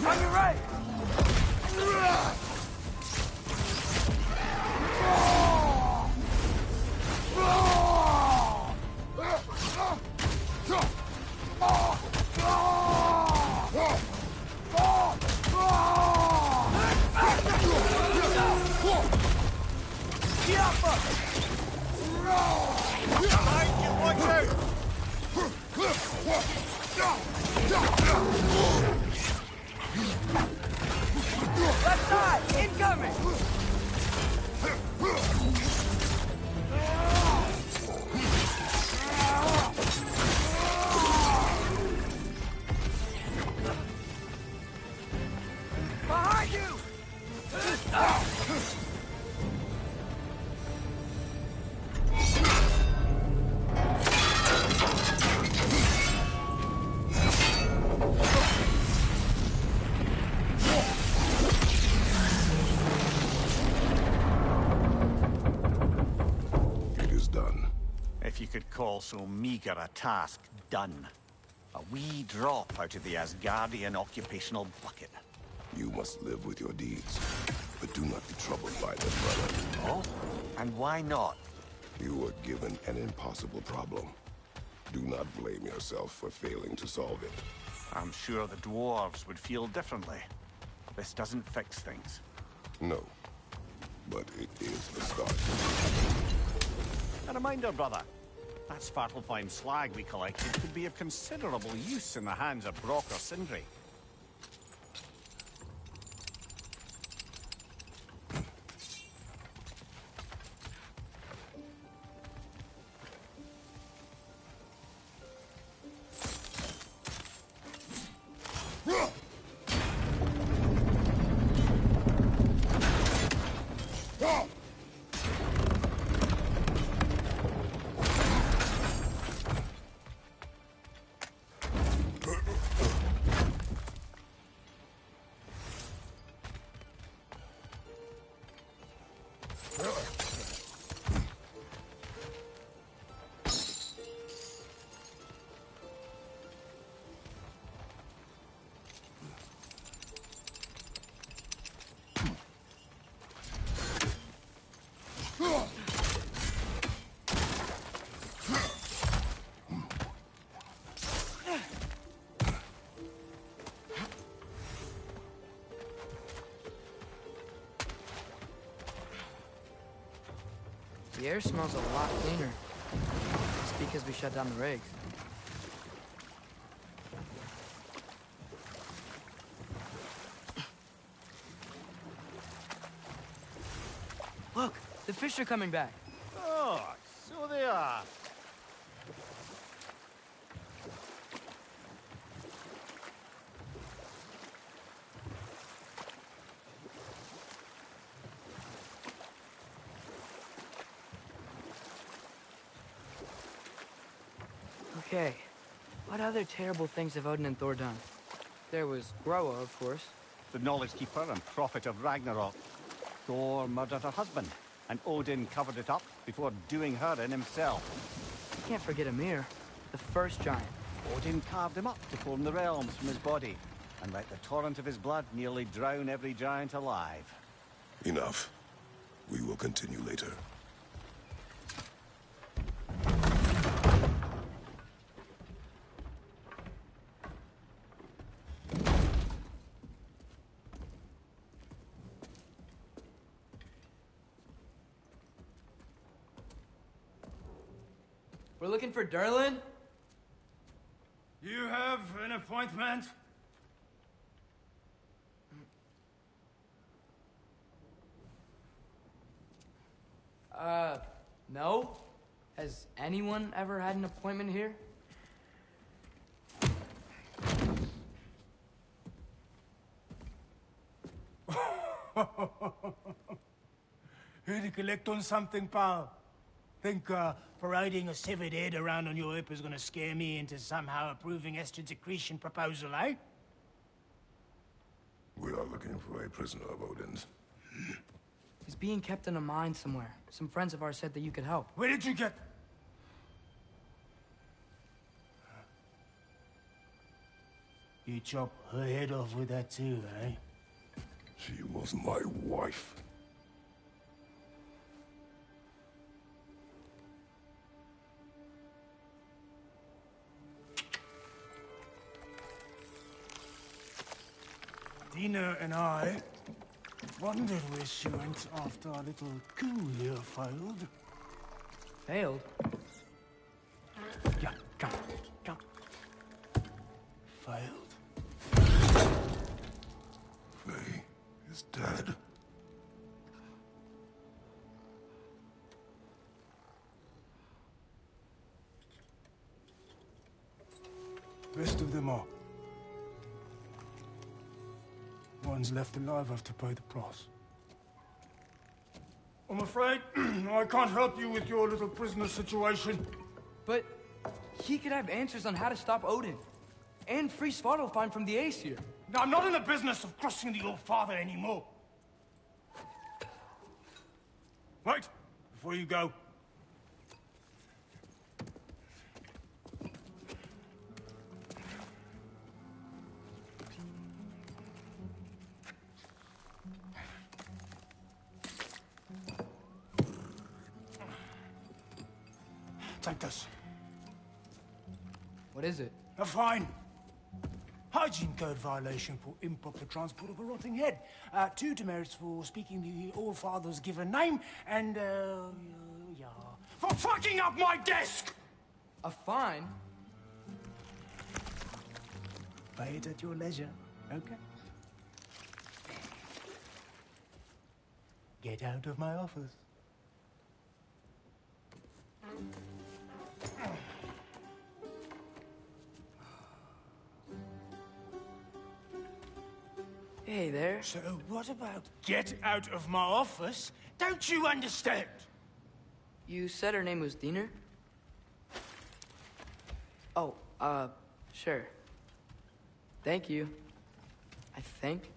On your right! Left side! Incoming! Behind you! It is done. If you could call so meager a task done. A wee drop out of the Asgardian occupational bucket. You must live with your deeds, but do not be troubled by them, brother. Oh? And why not? You were given an impossible problem. Do not blame yourself for failing to solve it. I'm sure the dwarves would feel differently. This doesn't fix things. No, but it is the start. A reminder, brother. That Svartalfheim slag we collected could be of considerable use in the hands of Brock or Sindri. air smells a lot cleaner. It's because we shut down the rigs. Look, the fish are coming back. Oh, so they are. Okay, what other terrible things have Odin and Thor done? There was Groa, of course. The knowledge keeper and prophet of Ragnarok. Thor murdered her husband, and Odin covered it up before doing her in himself. You can't forget Ymir, the first giant. Odin carved him up to form the realms from his body, and let the torrent of his blood nearly drown every giant alive. Enough. We will continue later. We're looking for Durlin? You have an appointment? No. Has anyone ever had an appointment here? Here to collect on something, pal? Think, parading a severed head around on your hip is gonna scare me into somehow approving Estrid's accretion proposal, eh? We are looking for a prisoner of Odin's. He's being kept in a mine somewhere. Some friends of ours said that you could help. Where did you get... You chop her head off with that too, eh? She was my wife. Dina and I wondered where she went after our little coup here failed. Failed? Yeah, come, come. Failed. Faye is dead. Rest of them are. Ones left alive have to pay the price. I'm afraid I can't help you with your little prisoner situation. But he could have answers on how to stop Odin. And free Svartalfheim from the Aesir. Now, I'm not in the business of crossing the All-Father anymore. Wait, before you go. Take this. What is it? A fine. Hygiene code violation for improper transport of a rotting head. 2 demerits for speaking the All-Father's given name, and, yeah. For fucking up my desk! A fine? Pay it at your leisure, okay? Get out of my office. Hey there. So what about get out of my office? Don't you understand? You said her name was Diener? Oh, sure. Thank you. I think.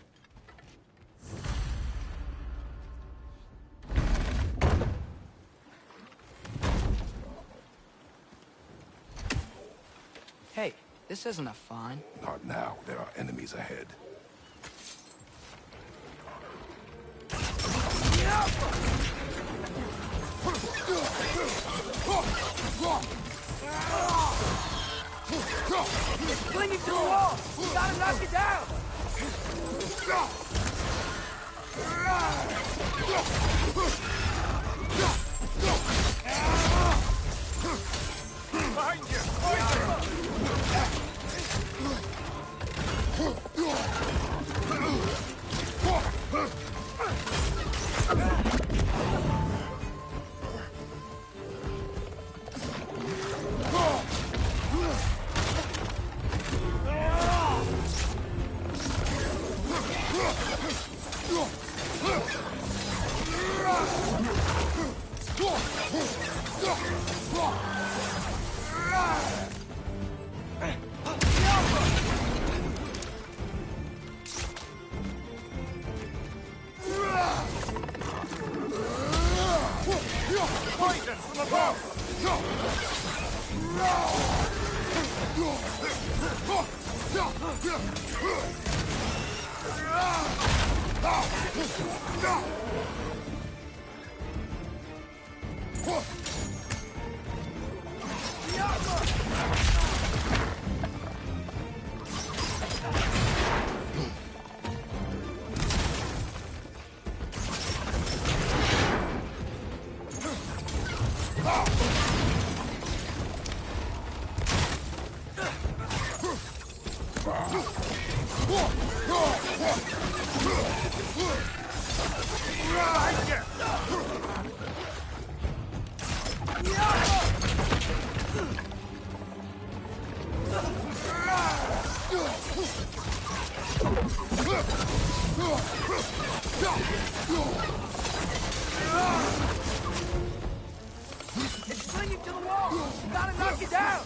Hey, this isn't a fine. Not now. There are enemies ahead. It's clinging to the wall! You gotta knock it down! Fire from above! It's clinging to the wall! You gotta knock it down!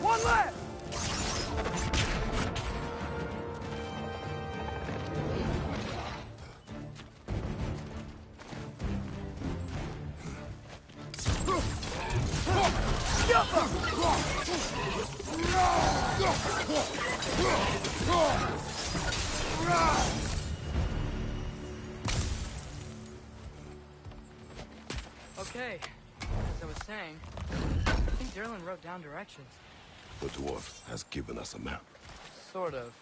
One left! Okay, as I was saying, I think Derlin wrote down directions. The dwarf has given us a map. Sort of.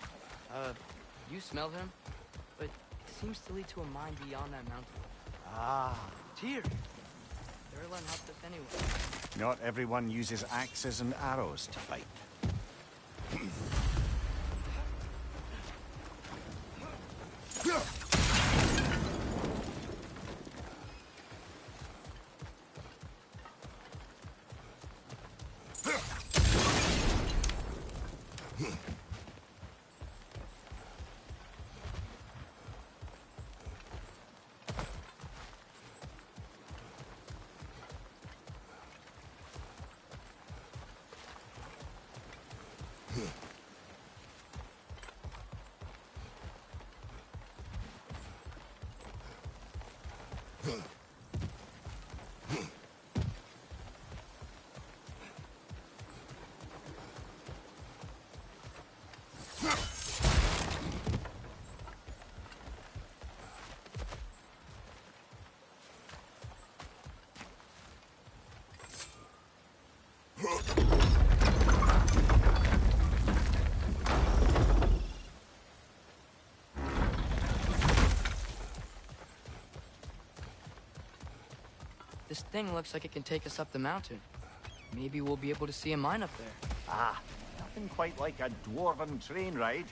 You smelled him? But it seems to lead to a mine beyond that mountain. Ah, Tyr! Derlin helped us anyway. not everyone uses axes and arrows to fight. This thing looks like it can take us up the mountain. Maybe we'll be able to see a mine up there. Ah, nothing quite like a dwarven train ride.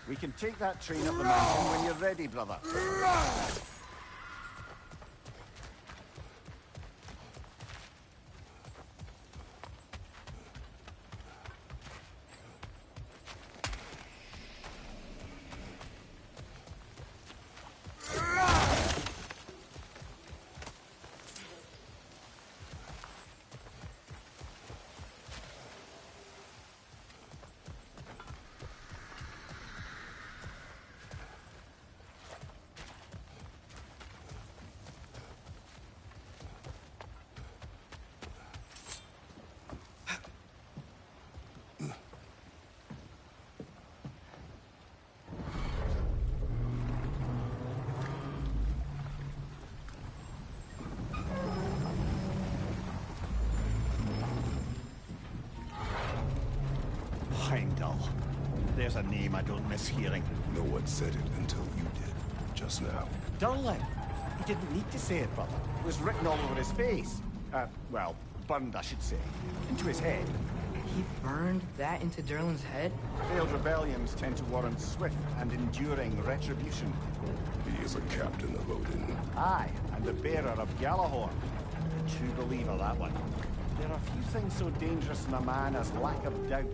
We can take that train up the mountain when you're ready, brother. Heimdall. There's a name I don't miss hearing. No one said it until you did, just now. Durlin. He didn't need to say it, brother. It was written all over his face. Well, burned, I should say. Into his head. He burned that into Derlin's head? Failed rebellions tend to warrant swift and enduring retribution. He is a captain of Odin. Aye, and the bearer of Gjallarhorn. A true believer, that one. There are few things so dangerous in a man as lack of doubt.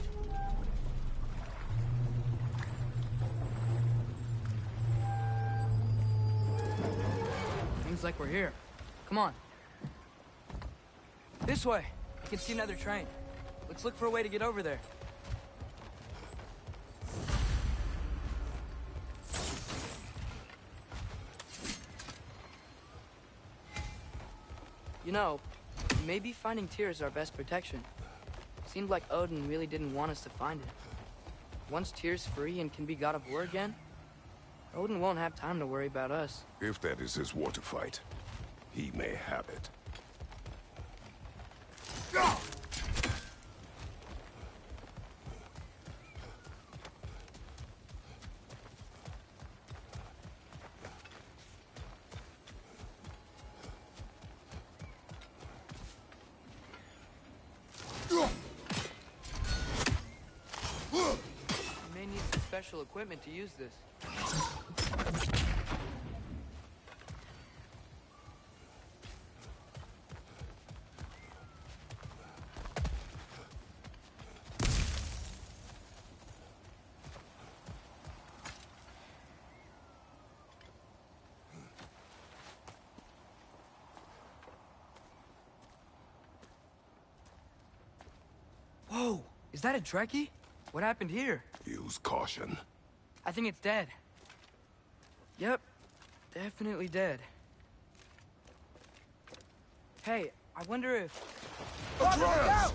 Seems like we're here. Come on. This way. I can see another train. Let's look for a way to get over there. You know, maybe finding Tyr is our best protection. Seemed like Odin really didn't want us to find it. Once Tyr's free and can be god of war again, Odin won't have time to worry about us. If that is his war to fight, he may have it. We may need some special equipment to use this. Whoa! Is that a Trekkie? What happened here? Use caution. I think it's dead. Yep. Definitely dead. Hey, I wonder if... Atreus!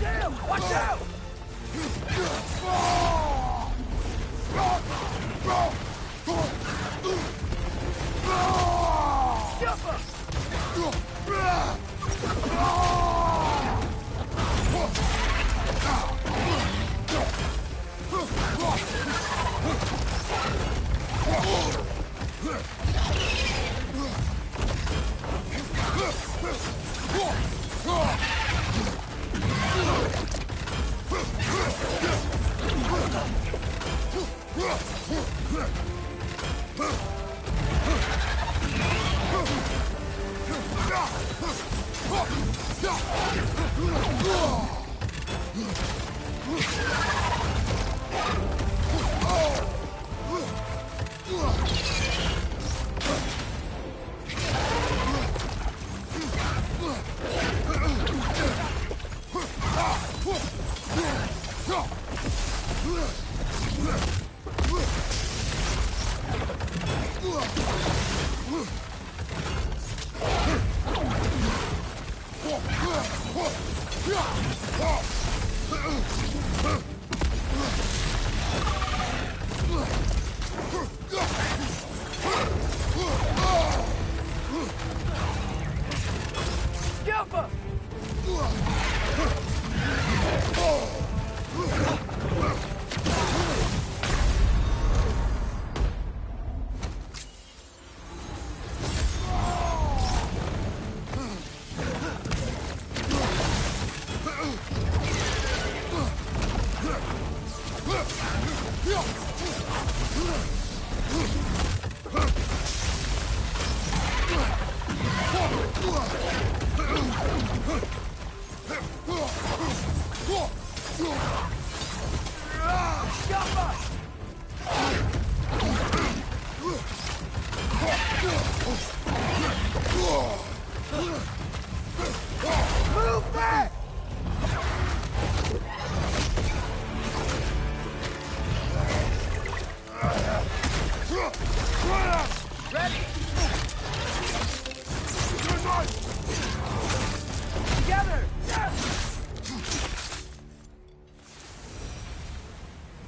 Damn! Watch out!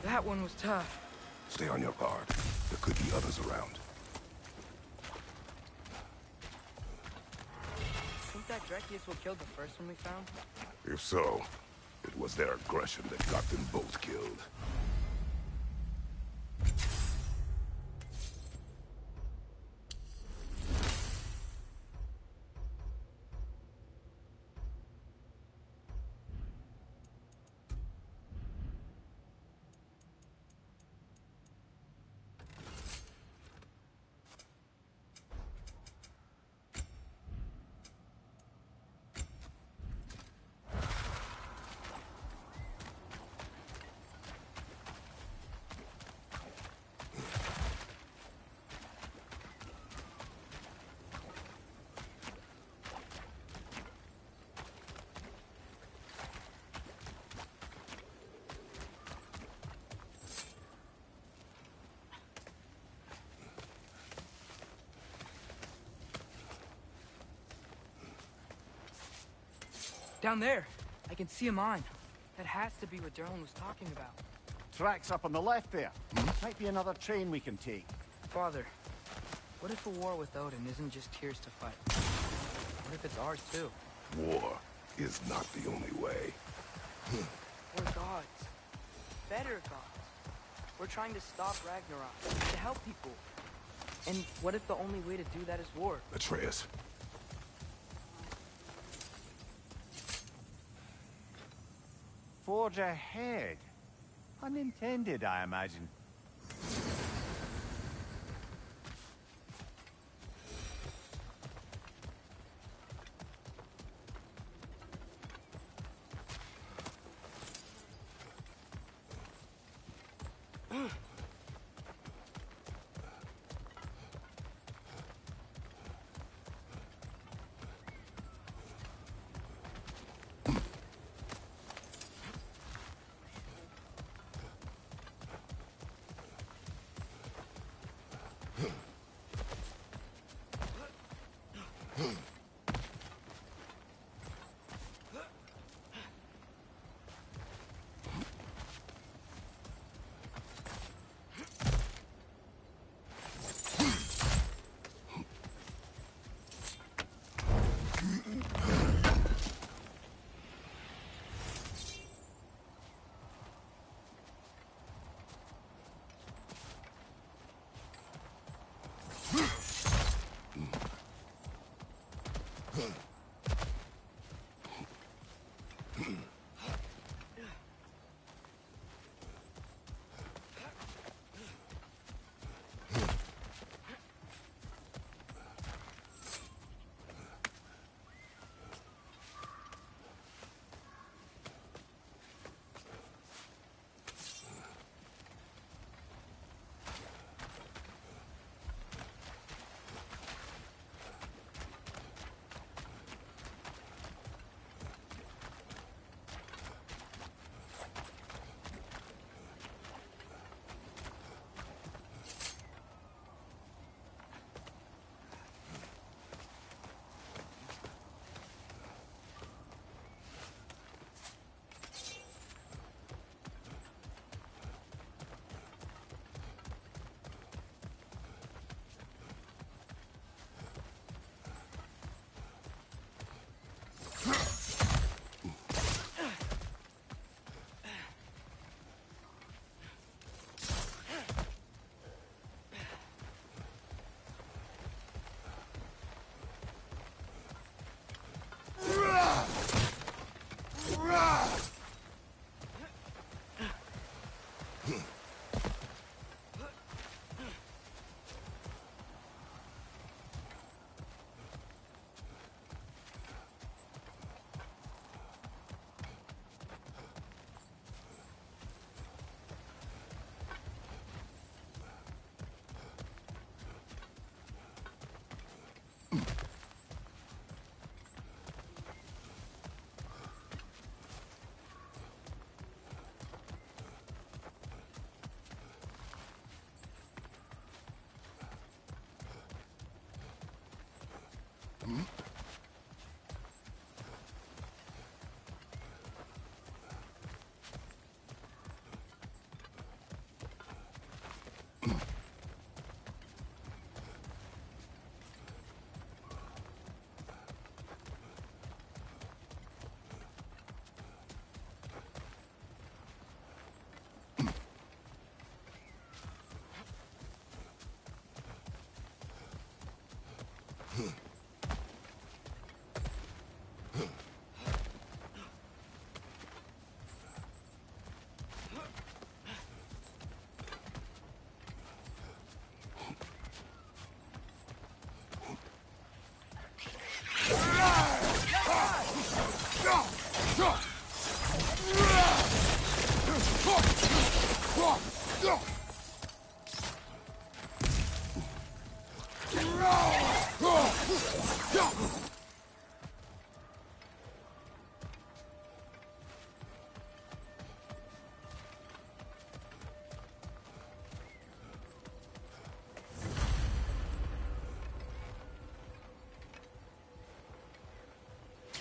That one was tough. Stay on your guard. There could be others around. Think that Dreki is what killed the first one we found? If so, it was their aggression that got them both killed. Down there. I can see a mine. That has to be what Darlin was talking about. Tracks up on the left there. Might be another train we can take. Father, what if a war with Odin isn't just Tyr's to fight? What if it's ours too? War is not the only way. We're gods. Better gods. We're trying to stop Ragnarok, to help people. And what if the only way to do that is war? Atreus. Forge ahead. Unintended, I imagine.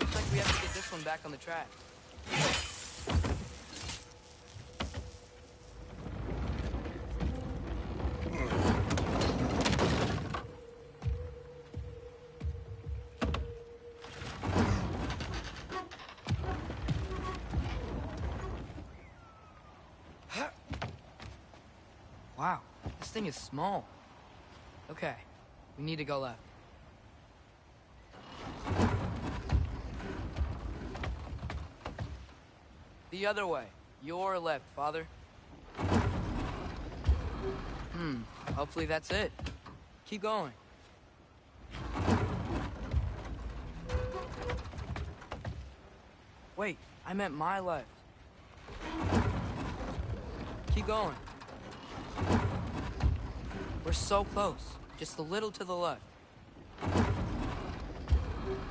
Looks like we have to get this next one back on the track. Wow, this thing is small. Okay, we need to go left. The other way. Your left, Father. Hopefully that's it. Keep going. Wait, I meant my left. Keep going. We're so close. Just a little to the left.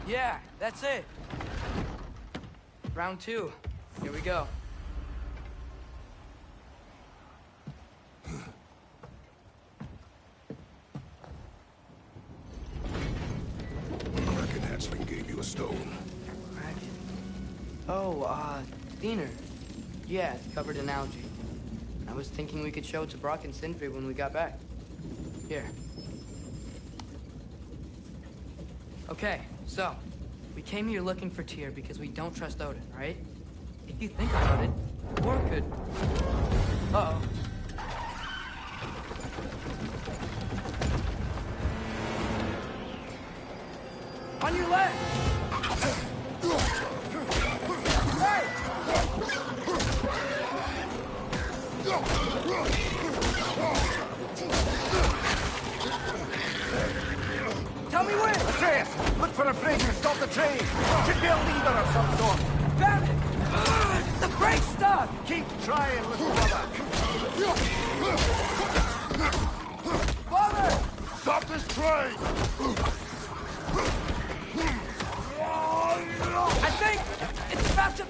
Yeah, that's it. Round 2. Here we go. Kraken hatchling gave you a stone. Kraken. Oh, Diener. Yeah, it's covered in algae. I was thinking we could show it to Brock and Sindri when we got back. Here. Okay, so, we came here looking for Tyr because we don't trust Odin, right? If you think about it, War could... Uh-oh. On your left! Hey! Tell me when! Atreus, look for a bridge and stop the train! Should be a lever of some sort! Found it! The brake's stuck! Keep trying, little brother! Father! Stop this train! I think it's about to...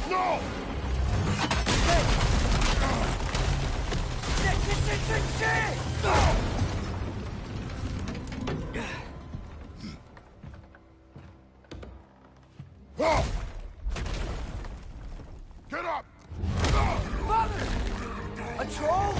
No! Shit! Get up! Father! A troll?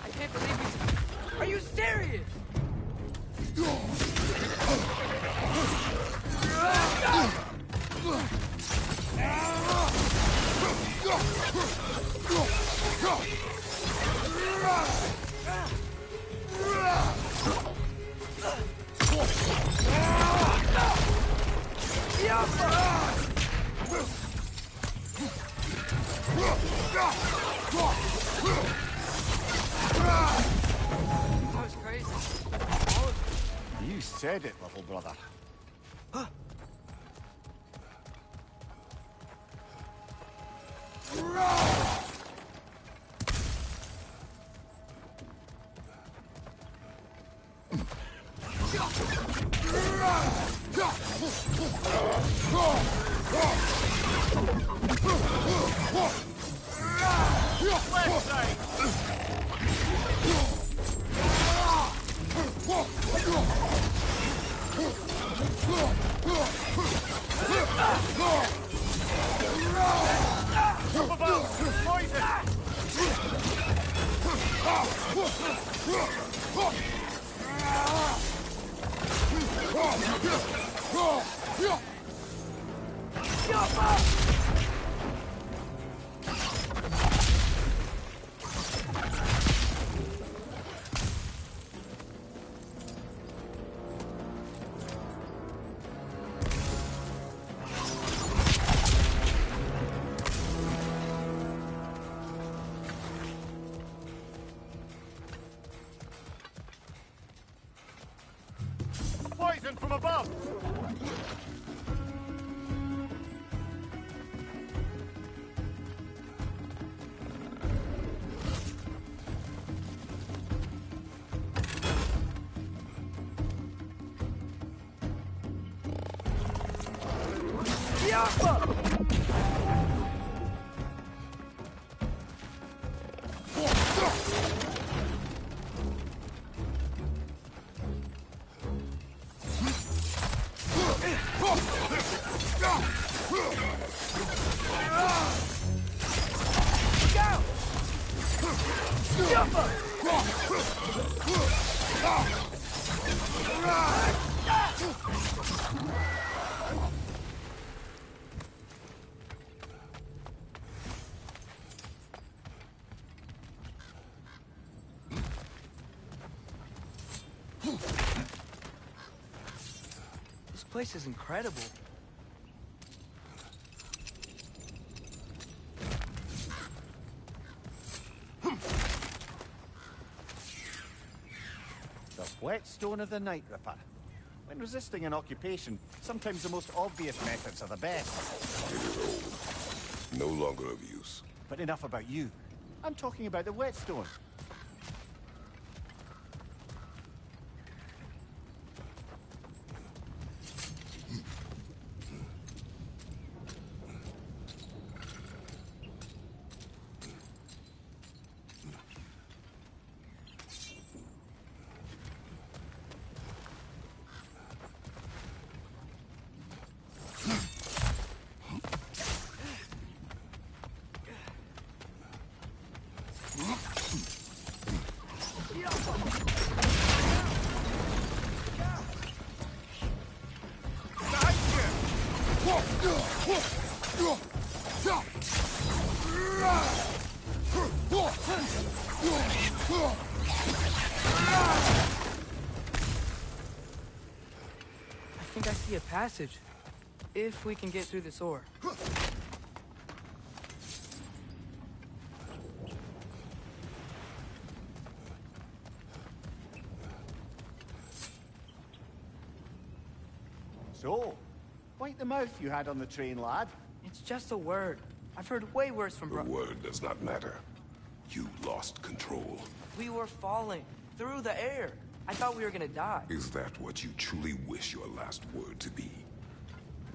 I can't believe he's... Are you serious? That was crazy. You said it, little brother. Left side! Up above! Poison! Poison from above! This place is incredible. The whetstone of the Night Ripper. When resisting an occupation, sometimes the most obvious methods are the best. It is old. No longer of use. But enough about you. I'm talking about the whetstone. I think I see a passage. If we can get through this ore. So, quite the mouth you had on the train, lad. It's just a word. I've heard way worse from The word does not matter. You lost control. We were falling through the air. I thought we were gonna die. Is that what you truly wish your last word to be?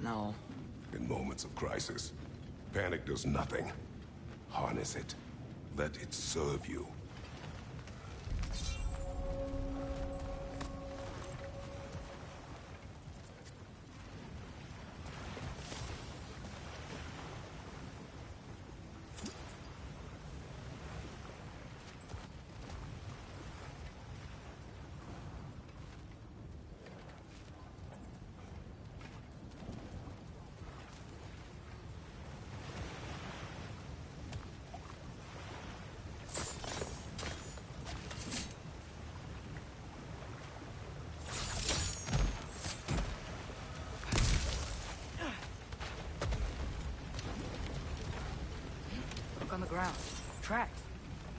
No. In moments of crisis, panic does nothing. Harness it. Let it serve you. Look on the ground. Tracks.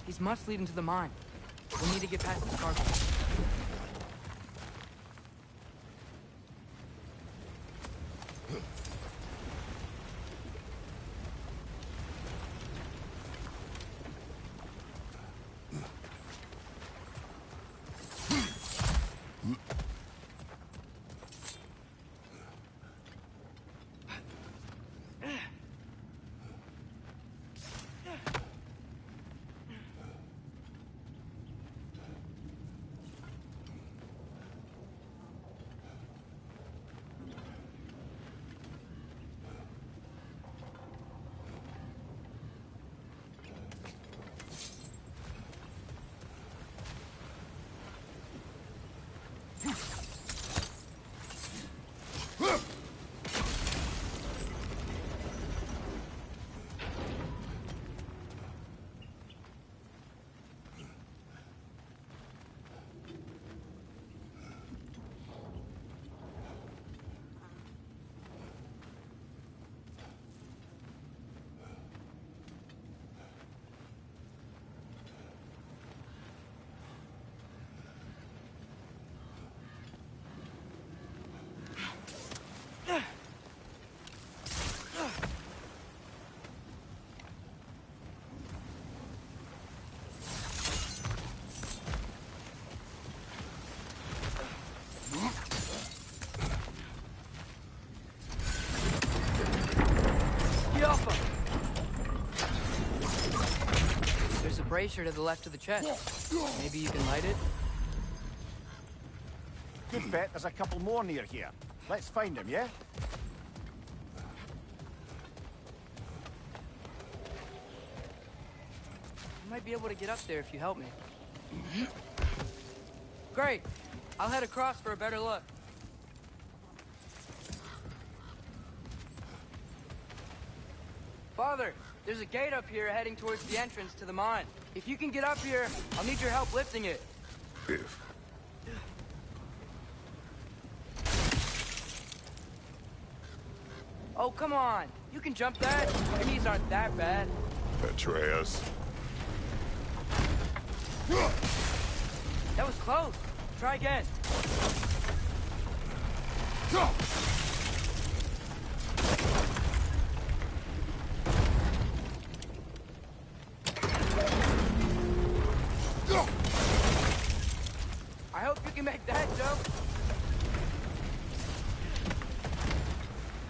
These must lead into the mine. We need to get past this cargo. bracer to the left of the chest. Maybe you can light it? Good bet there's a couple more near here. Let's find them, yeah? I might be able to get up there if you help me. Great. I'll head across for a better look. Father, there's a gate up here heading towards the entrance to the mine. If you can get up here, I'll need your help lifting it. If. Oh, come on. You can jump that. Your knees aren't that bad. Atreus. That was close. Try again. I hope you can make that jump.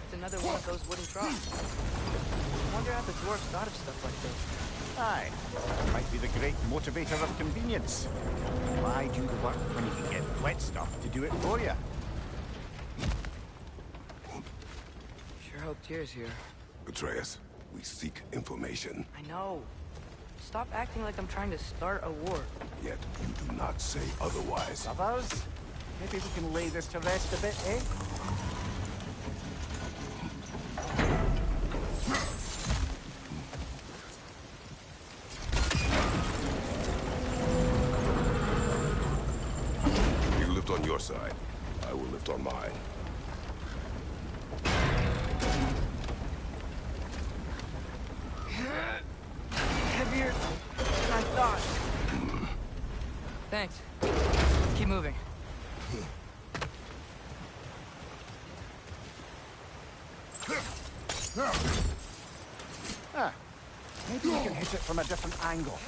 It's another one of those wooden troughs. I wonder how the dwarves thought of stuff like this. Aye. Might be the great motivator of convenience. Why do the work when you can get wet stuff to do it for you? Sure hope Tyr's here. Atreus, we seek information. I know. Stop acting like I'm trying to start a war. Yet you do not say otherwise. Others? Maybe we can lay this to rest a bit, eh? You lift on your side. I will lift on mine. Heavier than I thought. Thanks. Let's keep moving. Ah, maybe we can hit it from a different angle.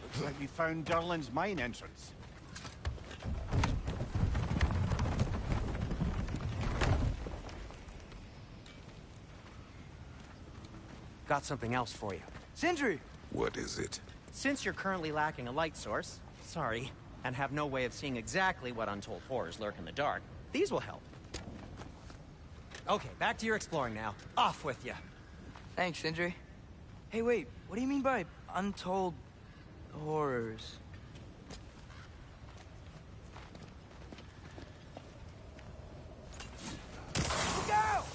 Looks like we found Durlin's mine entrance. Got something else for you. Sindri! What is it? Since you're currently lacking a light source, sorry, and have no way of seeing exactly what untold horrors lurk in the dark, these will help. Okay, back to your exploring now. Off with you. Thanks, Sindri. Hey, wait. What do you mean by untold horrors? Look out!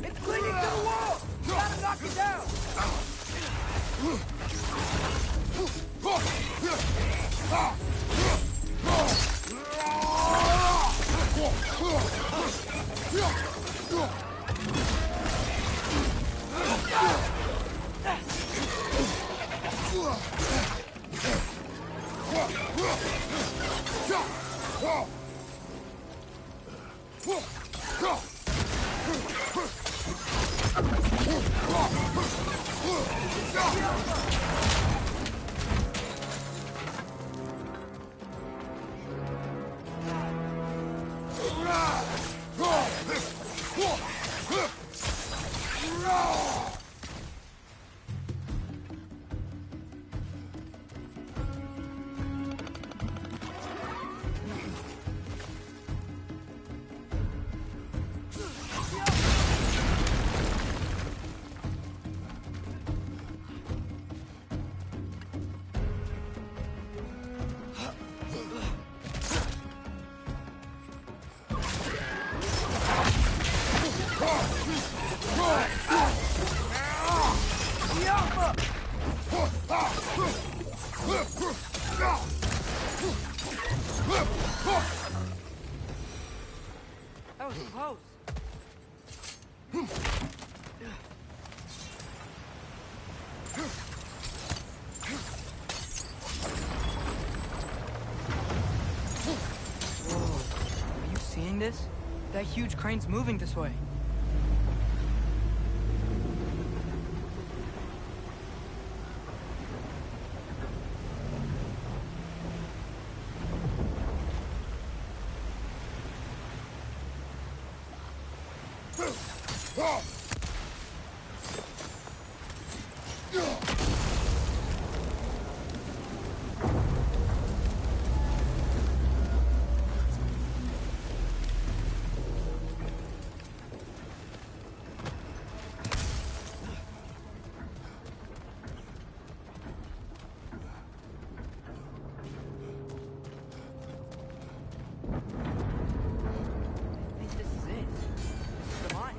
It's clinging to the wall! You gotta knock it down! That was close. Whoa. Are you seeing this? That huge crane's moving this way. I think this is it. This is the mine.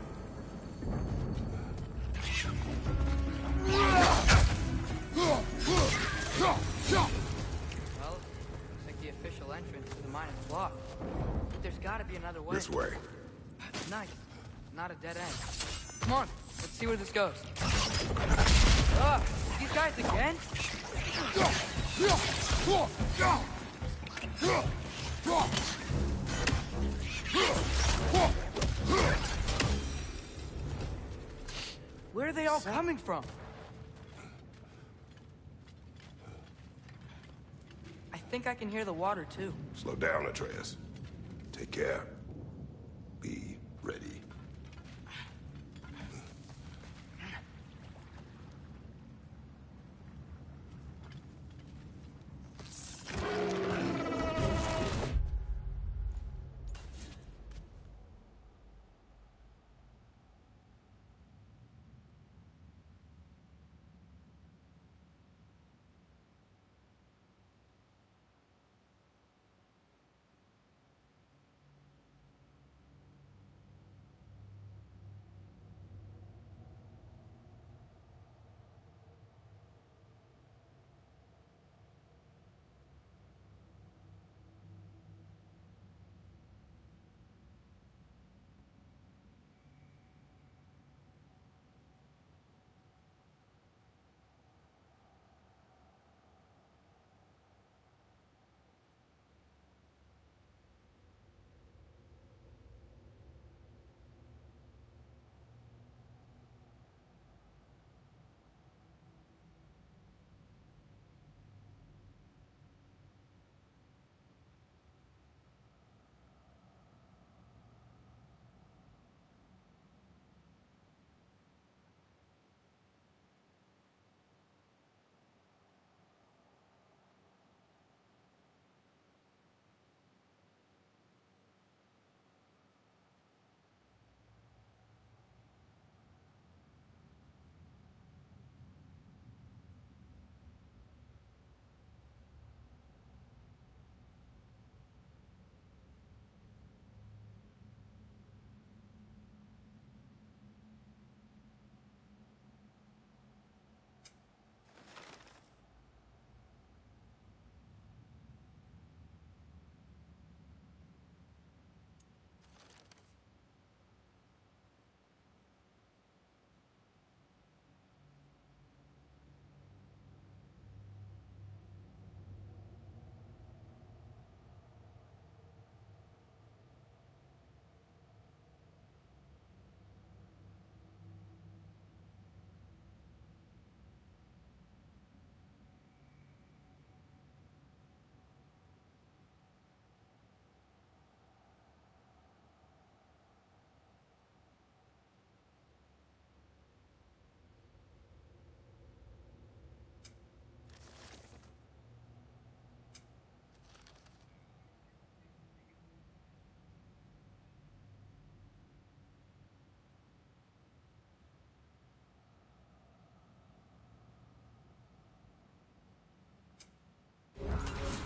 Well, looks like the official entrance to the mine is blocked. But there's gotta be another way. This way. Nice. Not a dead end. Come on, let's see where this goes. Ugh, these guys again? Where are they all coming from? I think I can hear the water too. Slow down, Atreus. Take care. Be ready.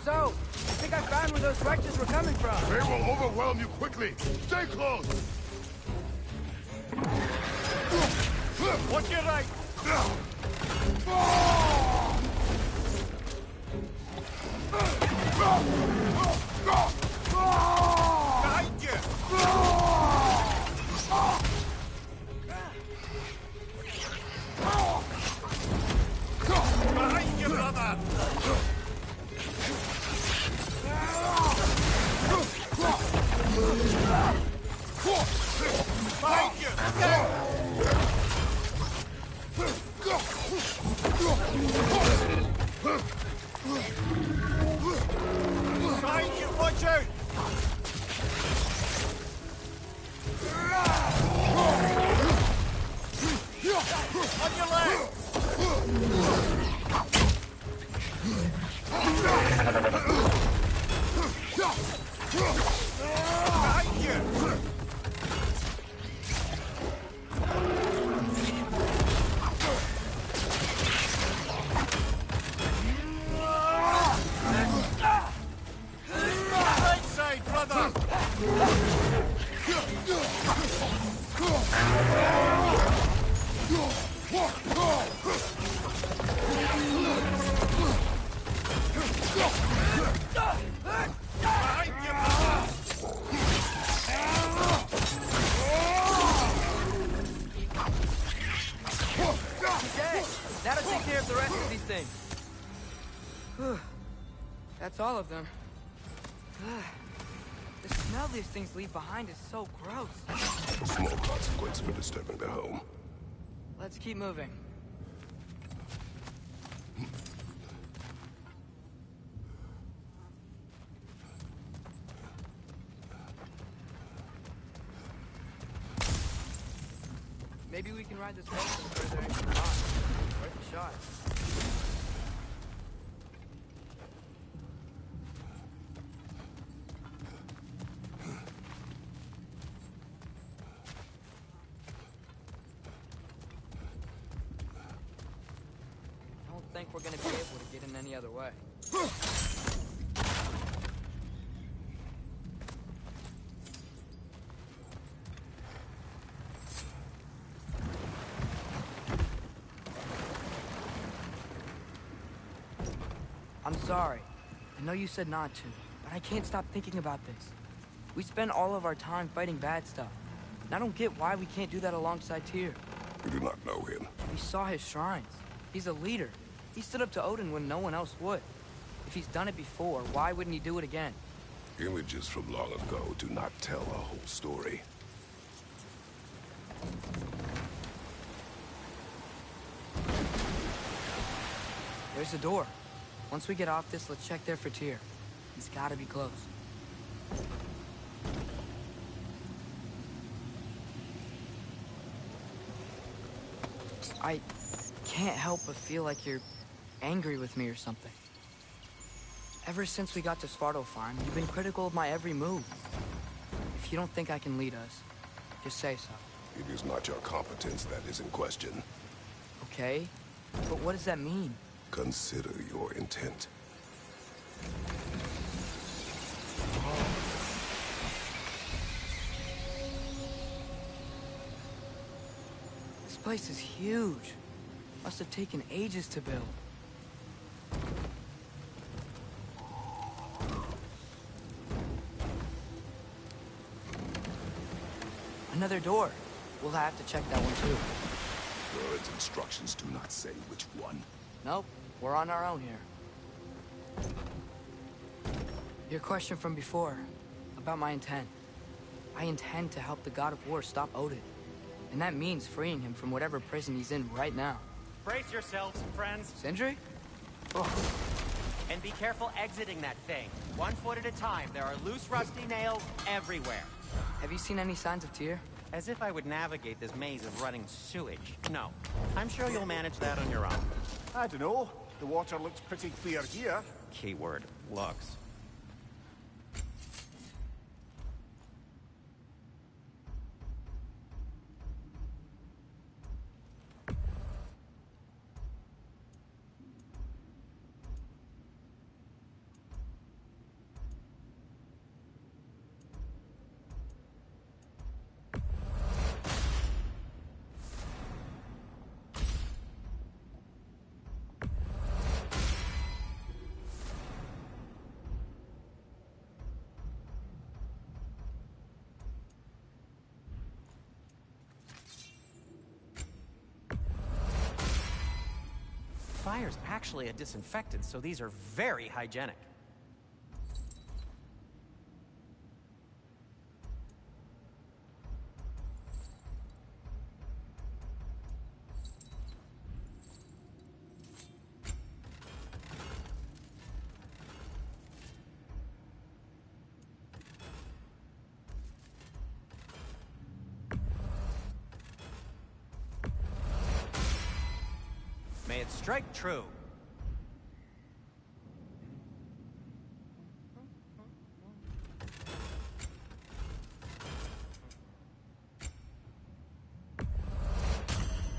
So, I think I found where those wretches were coming from. They will overwhelm you quickly. Stay close. Watch your right! Behind you, watch out! On your left! Behind you! Right side, brother! Behind you, brother! Okay, that'll take care of the rest of these things. Whew. That's all of them. The smell these things leave behind is so gross. Small consequence for disturbing their home. Let's keep moving. Maybe we can ride this boat some further into the pond. Worth a shot. I don't think we're gonna be able to get in any other way. I'm sorry. I know you said not to, but I can't stop thinking about this. We spend all of our time fighting bad stuff. And I don't get why we can't do that alongside Tyr. We do not know him. We saw his shrines. He's a leader. He stood up to Odin when no one else would. If he's done it before, why wouldn't he do it again? Images from long ago do not tell a whole story. There's a door. Once we get off this, let's check there for Tyr. He's gotta be close. I can't help but feel like you're angry with me or something. Ever since we got to Svartalfheim, you've been critical of my every move. If you don't think I can lead us, just say so. It is not your competence that is in question. Okay? But what does that mean? Consider your intent. This place is huge. Must have taken ages to build. Another door. We'll have to check that one too. Bird's instructions do not say which one. Nope, we're on our own here. Your question from before, about my intent. I intend to help the God of War stop Odin. And that means freeing him from whatever prison he's in right now. Brace yourselves, friends, Sindri? and be careful exiting that thing. 1 foot at a time. There are loose, rusty nails everywhere. Have you seen any signs of Tyr? As if I would navigate this maze of running sewage. No. I'm sure you'll manage that on your own. I don't know. The water looks pretty clear here. Keyword, looks. Fire's actually a disinfectant, so these are very hygienic. It's straight true.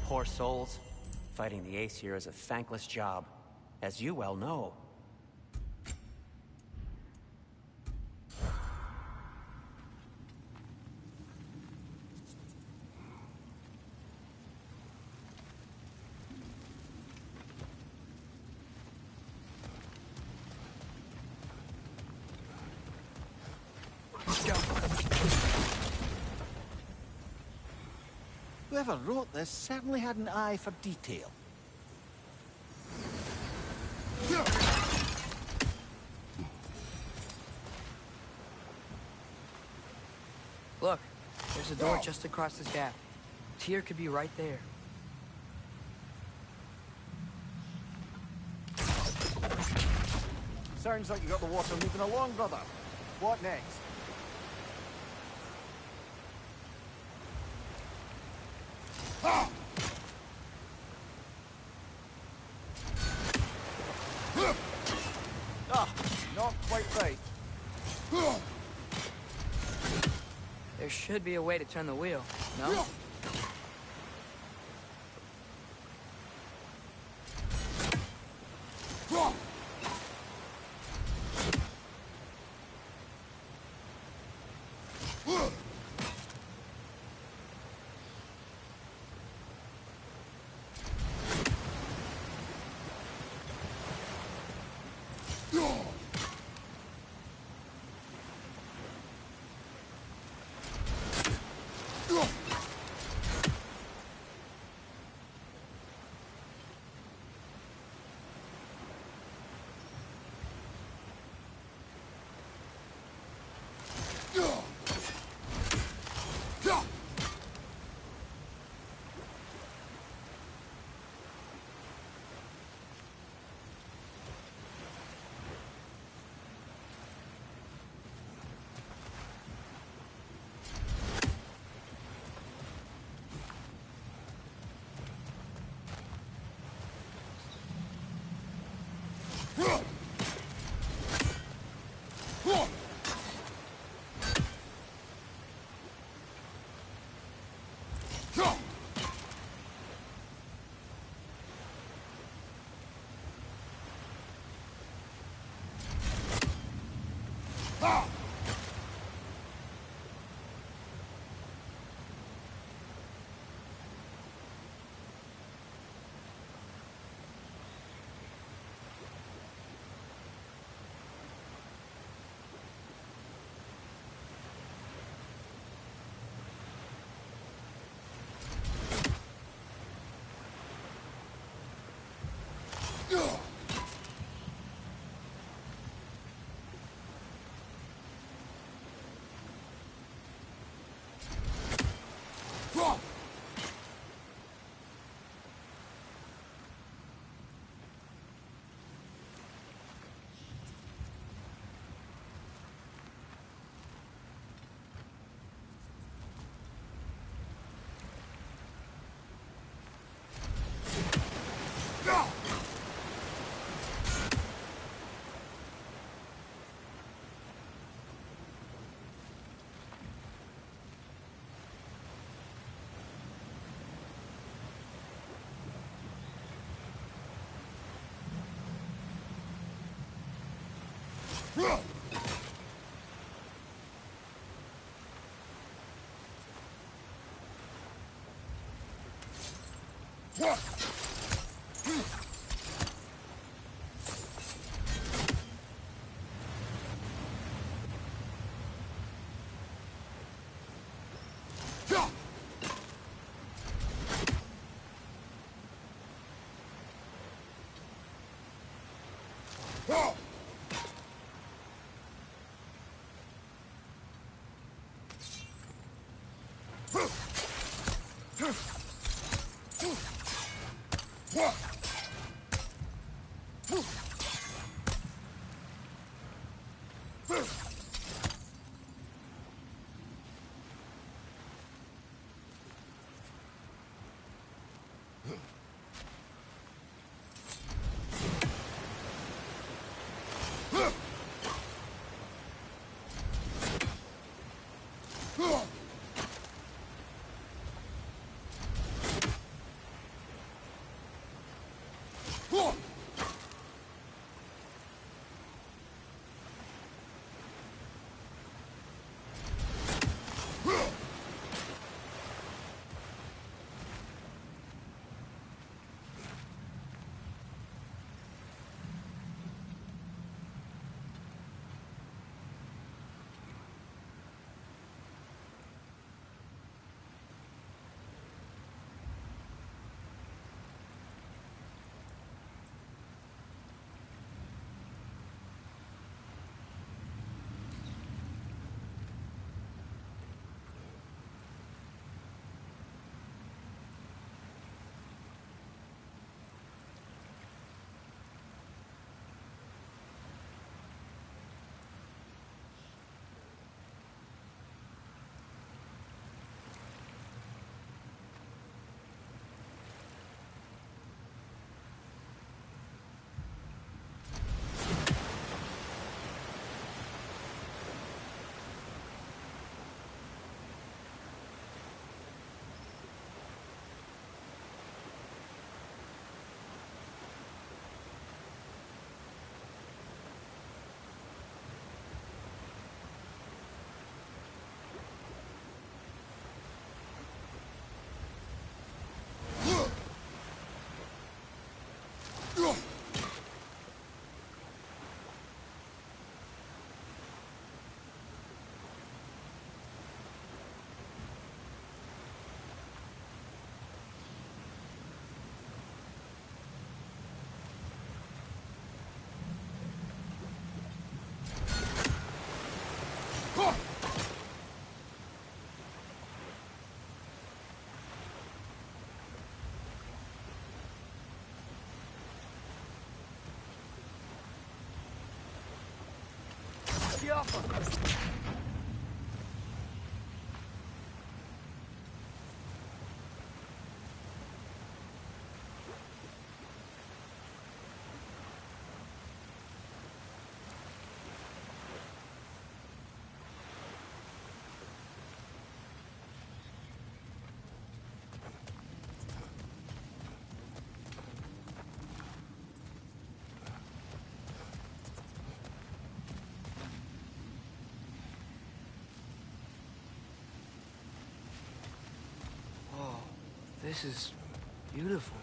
Poor souls. Fighting the Aesir is a thankless job, as you well know. Whoever wrote this certainly had an eye for detail. Look, there's a door just across this gap. Tyr could be right there. Sounds like you got the water moving along, brother. What next? Ah, not quite right. There should be a way to turn the wheel, no? This is beautiful.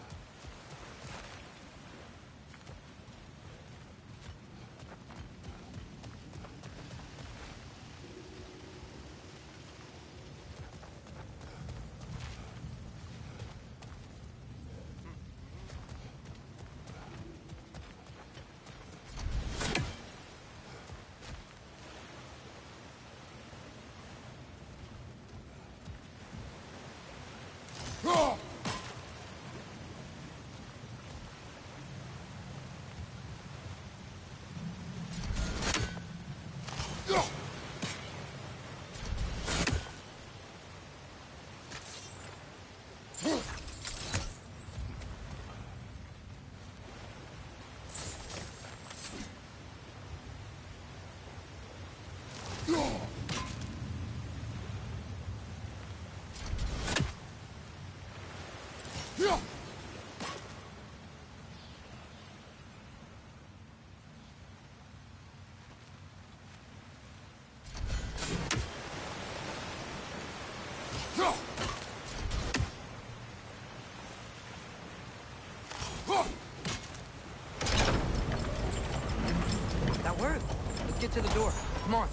That worked. Let's get to the door. Come on.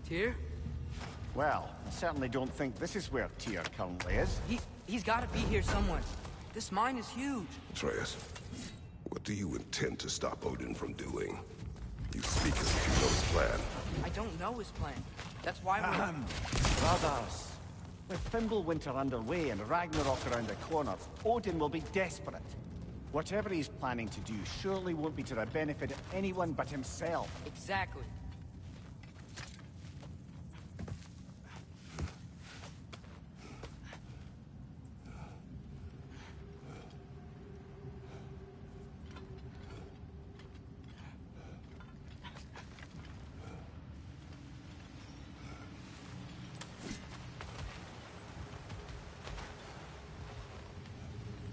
Tyr? Well, I certainly don't think this is where Tyr currently is. He's got to be here somewhere. This mine is huge. Atreus, what do you intend to stop Odin from doing? You speak as if you know his plan. I don't know his plan. That's why we're... Brothers, with Fimbulwinter underway and Ragnarok around the corner, Odin will be desperate. Whatever he's planning to do surely won't be to the benefit of anyone but himself. Exactly.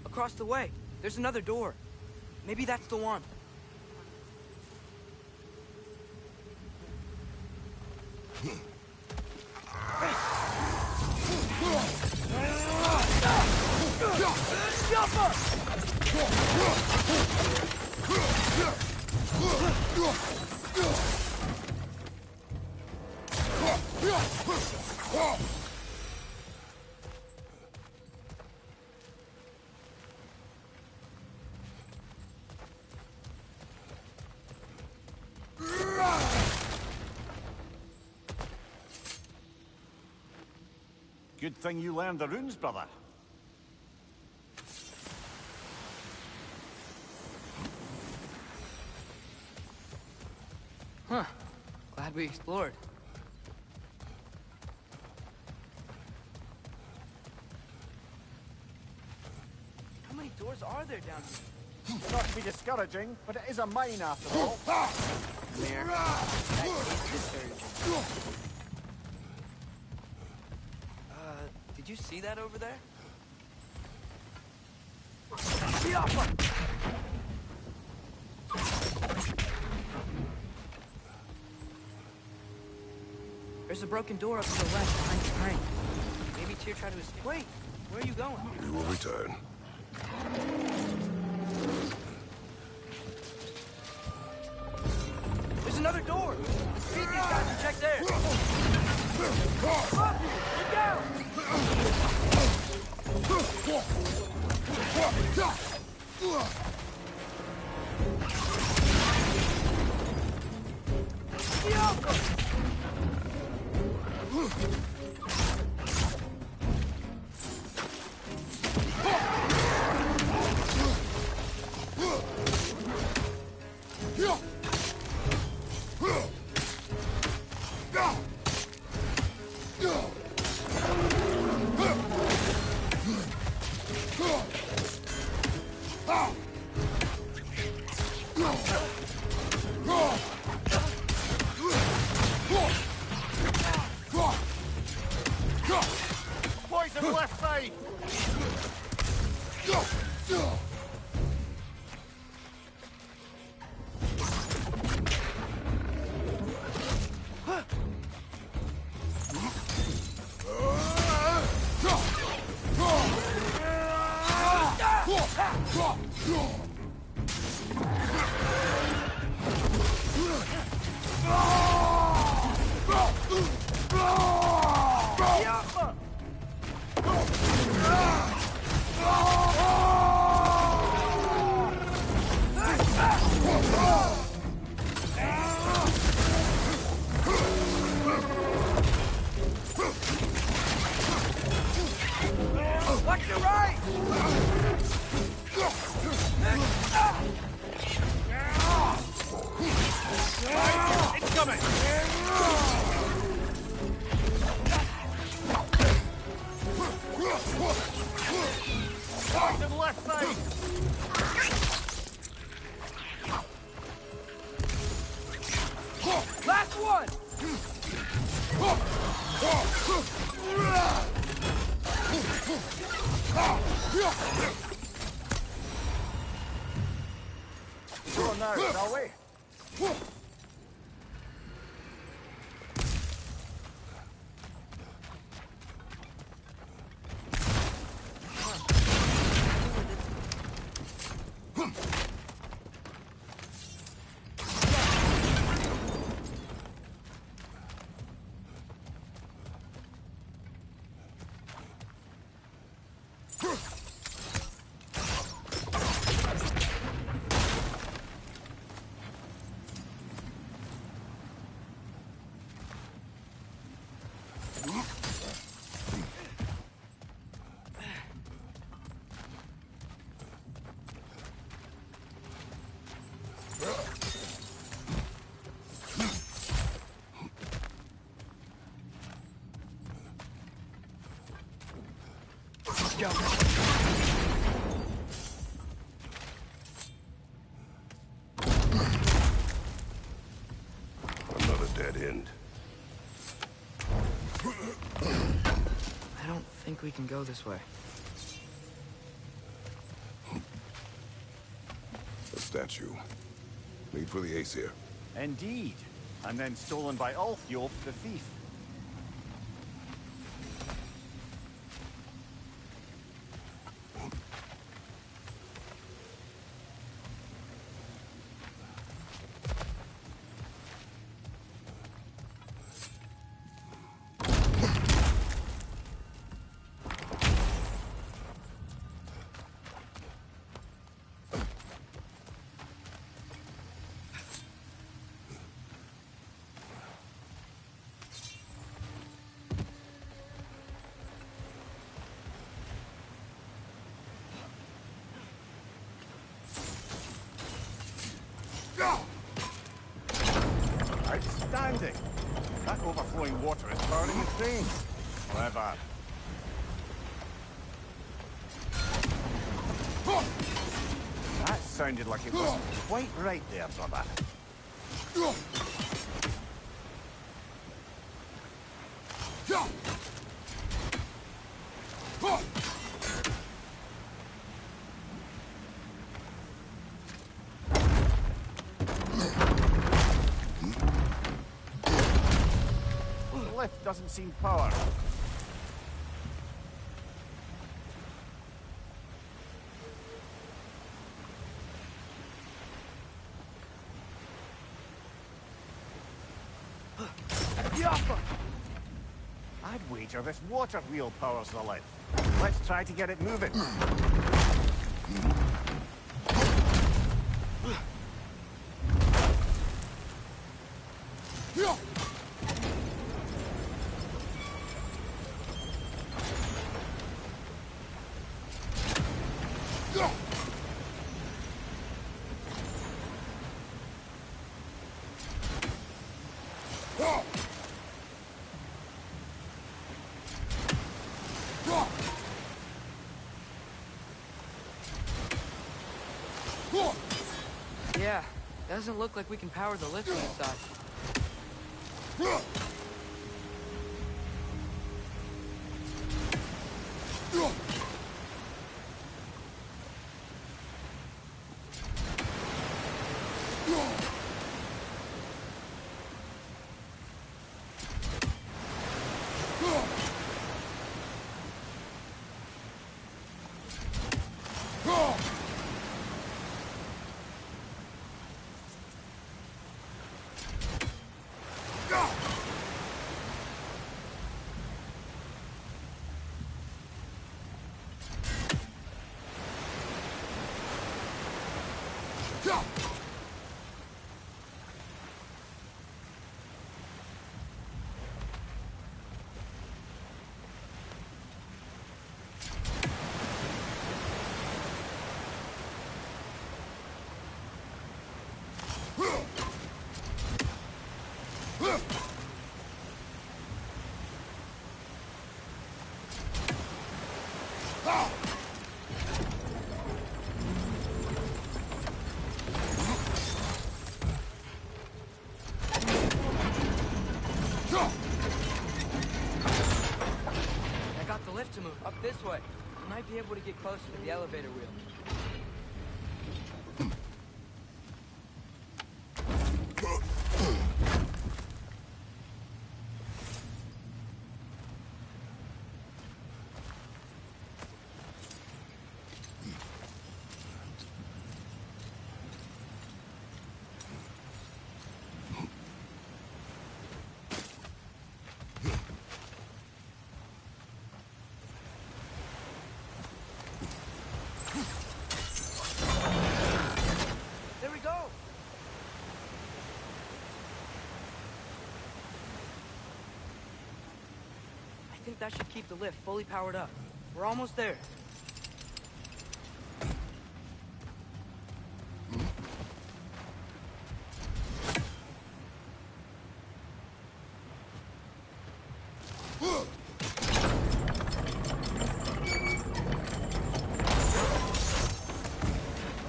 Across the way, there's another door. Maybe that's the one. Good thing you learned the runes, brother. Huh. Glad we explored. How many doors are there down here? Not to be discouraging, but it is a mine after all. Mirror. That is discouraging. Did you see that over there? There's a broken door up to the left behind the crane. Maybe Tyr tried to escape. Wait, where are you going? We will return. There's another door! Contact's there! Up! Get down! Poison left side! Watch your right! It's coming! Poison left side! Last one! Sure now, shall we? Another dead end. I don't think we can go this way. A statue. Made for the Aesir. Indeed. And then stolen by Ulfjolf the thief. Outstanding! That overflowing water is powering the train. Clever. That sounded like it wasn't quite right there, brother. The lift doesn't seem powered. I'd wager this water wheel powers the lift. Let's try to get it moving. Yeah, doesn't look like we can power the lift inside. I got the lift to move up this way. We might be able to get closer to the elevator wheel. There we go! I think that should keep the lift fully powered up. We're almost there.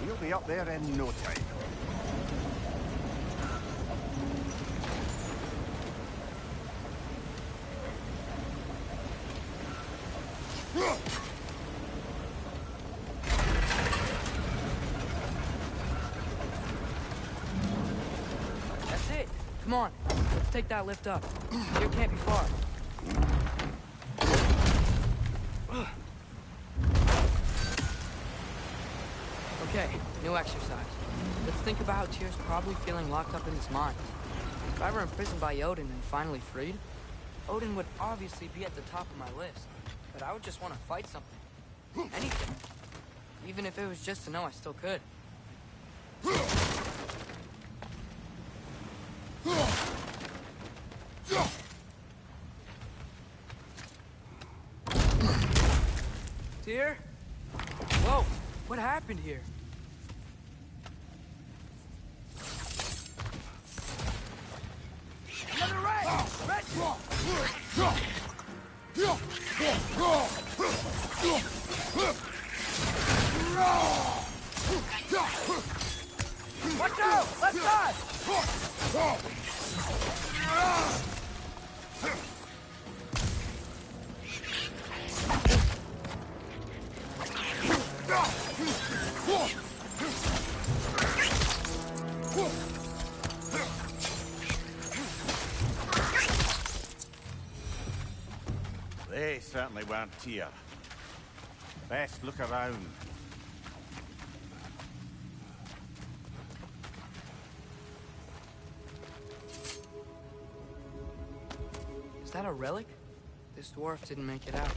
We'll be up there in no time. That's it. Come on. Let's take that lift up. Here can't be far. Okay, new exercise. Let's think about how Tyr's probably feeling locked up in his mind. If I were imprisoned by Odin and finally freed, Odin would obviously be at the top of my list. But I would just want to fight something. Anything. Even if it was just to know I still could. Tyr? Whoa, what happened here? Another red! Red! Watch out! Left side! They certainly weren't Tyr. Best look around. that a relic? This dwarf didn't make it out.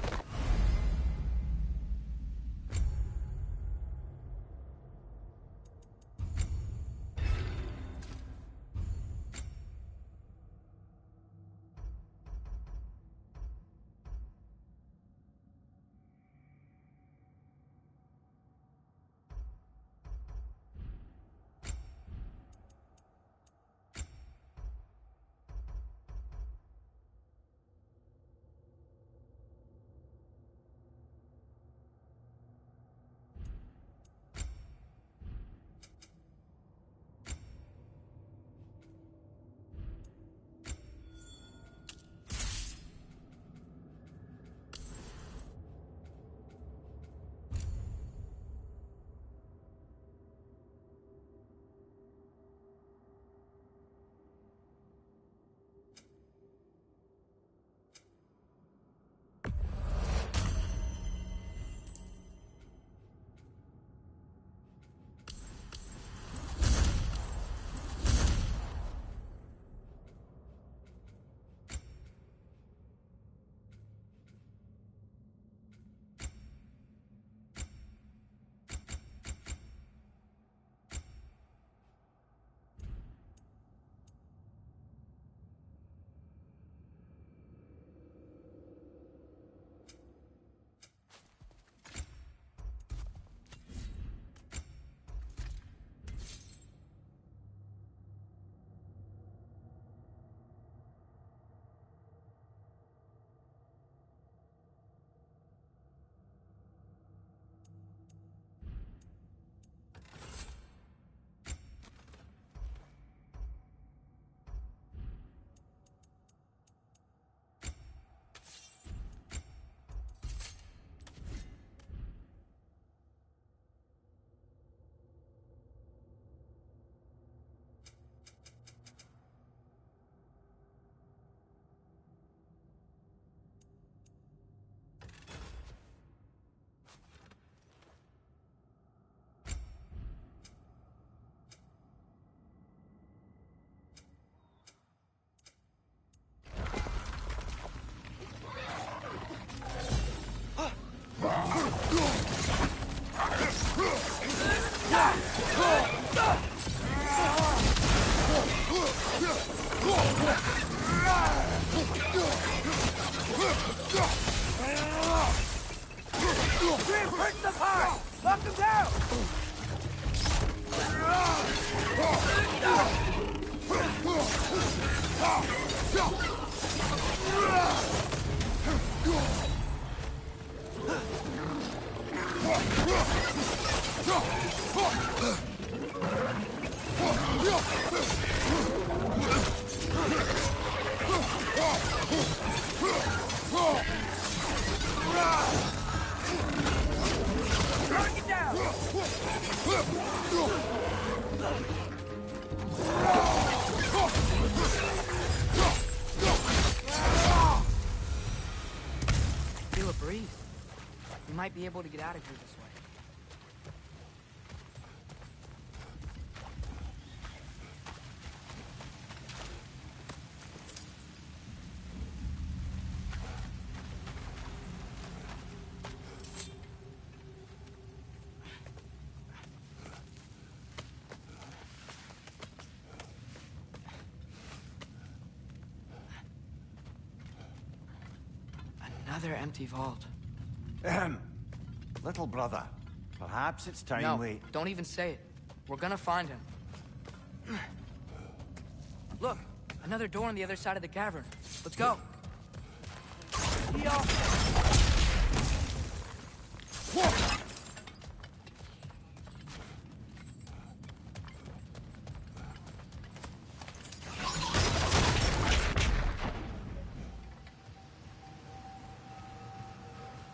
Feel a breeze. We might be able to get out of here this way. Another empty vault. Little brother, perhaps it's time No, we... don't even say it. We're gonna find him. Look, another door on the other side of the cavern. Let's go.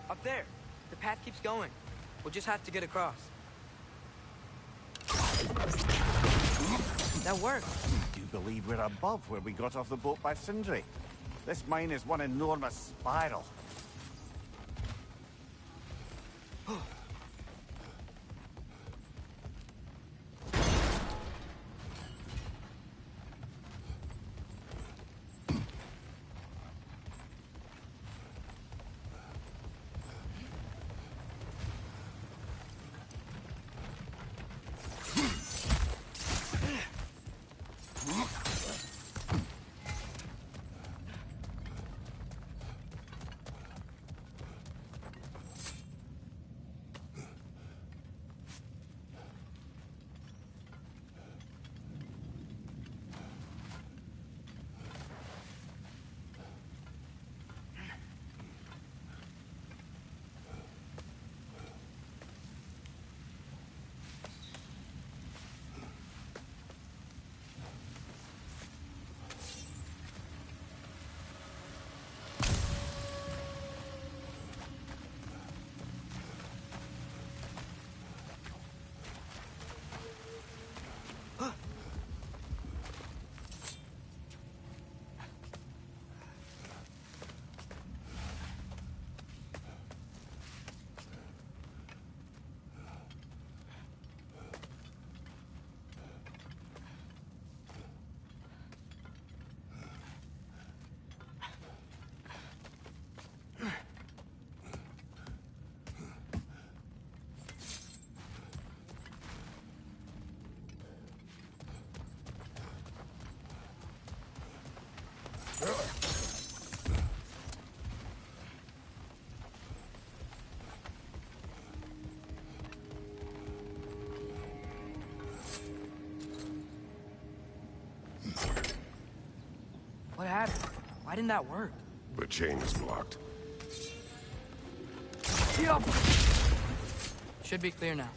Up there. The path keeps going. We'll just have to get across. That worked. Do you believe we're above where we got off the boat by Sindri? This mine is one enormous spiral. What happened? Why didn't that work? The chain is blocked. Yup. Should be clear now.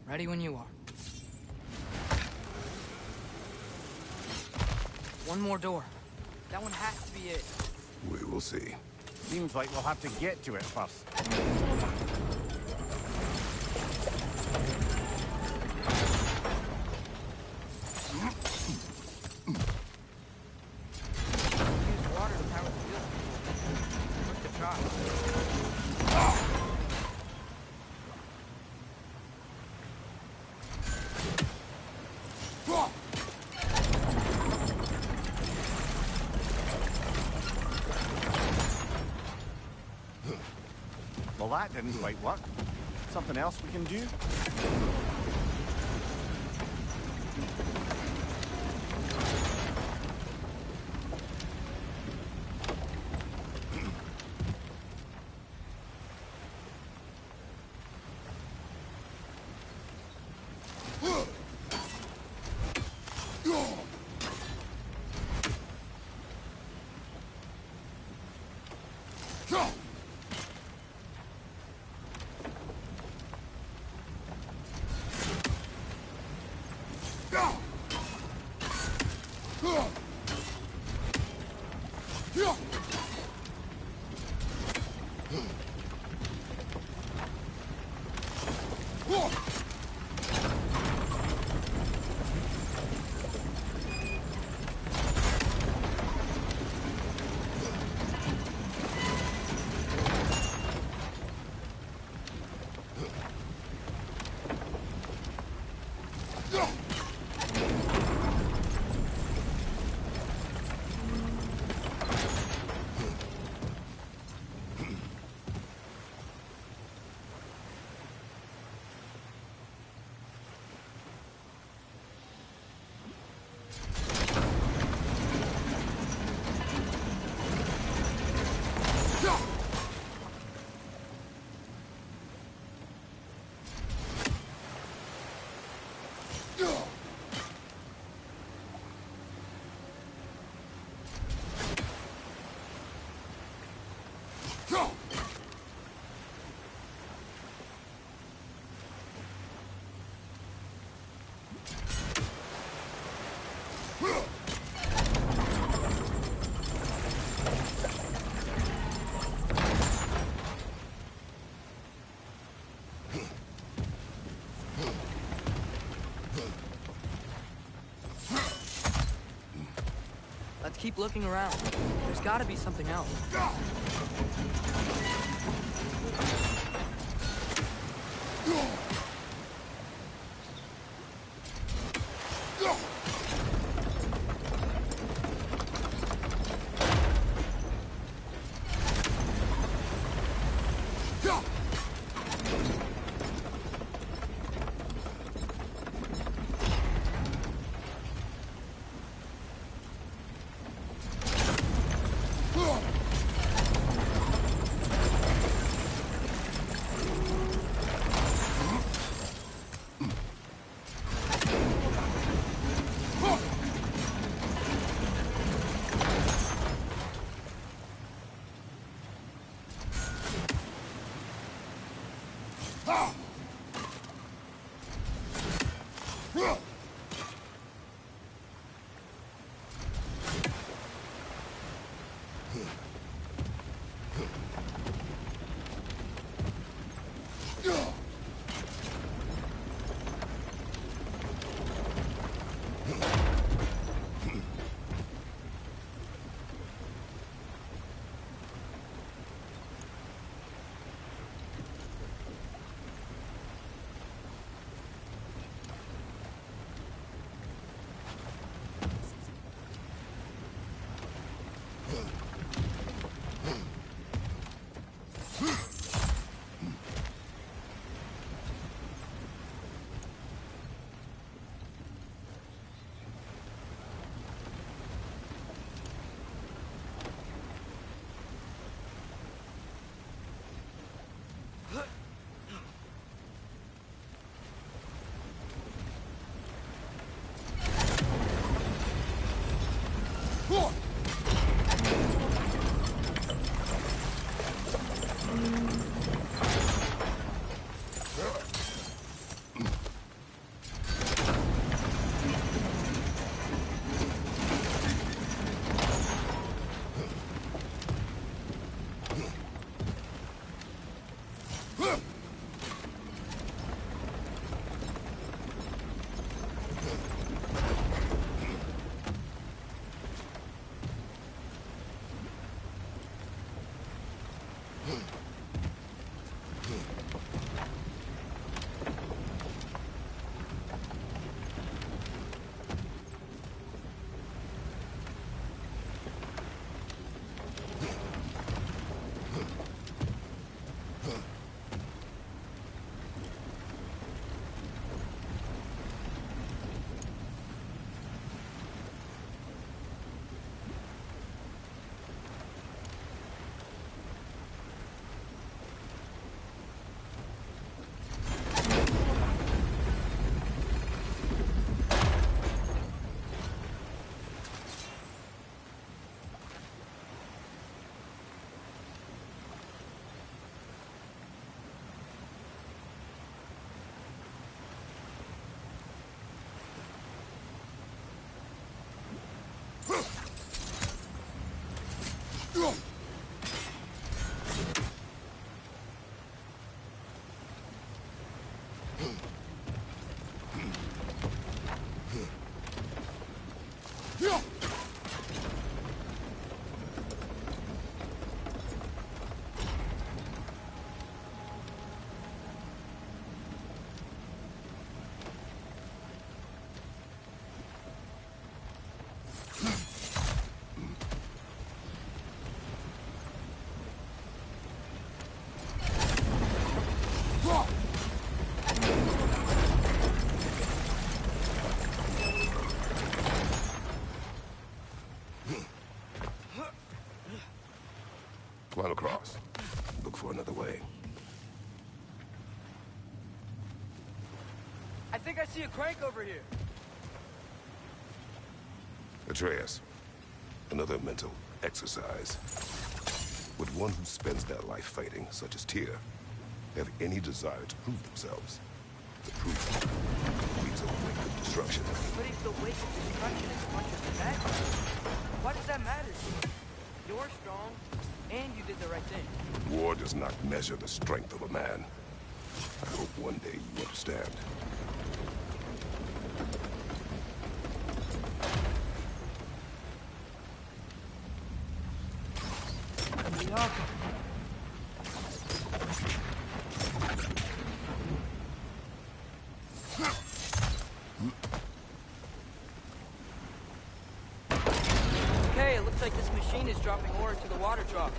Ready when you are. One more door. That one has to be it. We will see. Seems like we'll have to get to it first. Use water to power the wheels. Worth the try. Well, that didn't quite work. Something else we can do? Let's keep looking around. There's gotta be something else. Climb across. Look for another way. I think I see a crank over here. Atreus, another mental exercise. Would one who spends their life fighting, such as Tyr, have any desire to prove themselves? The proof leads a wake of destruction. But if the wake of destruction is a bunch of bad guys, why does that matter to you? You're strong, and you did the right thing. War does not measure the strength of a man. I hope one day you understand. Okay, it looks like this machine is dropping ore into the water trough.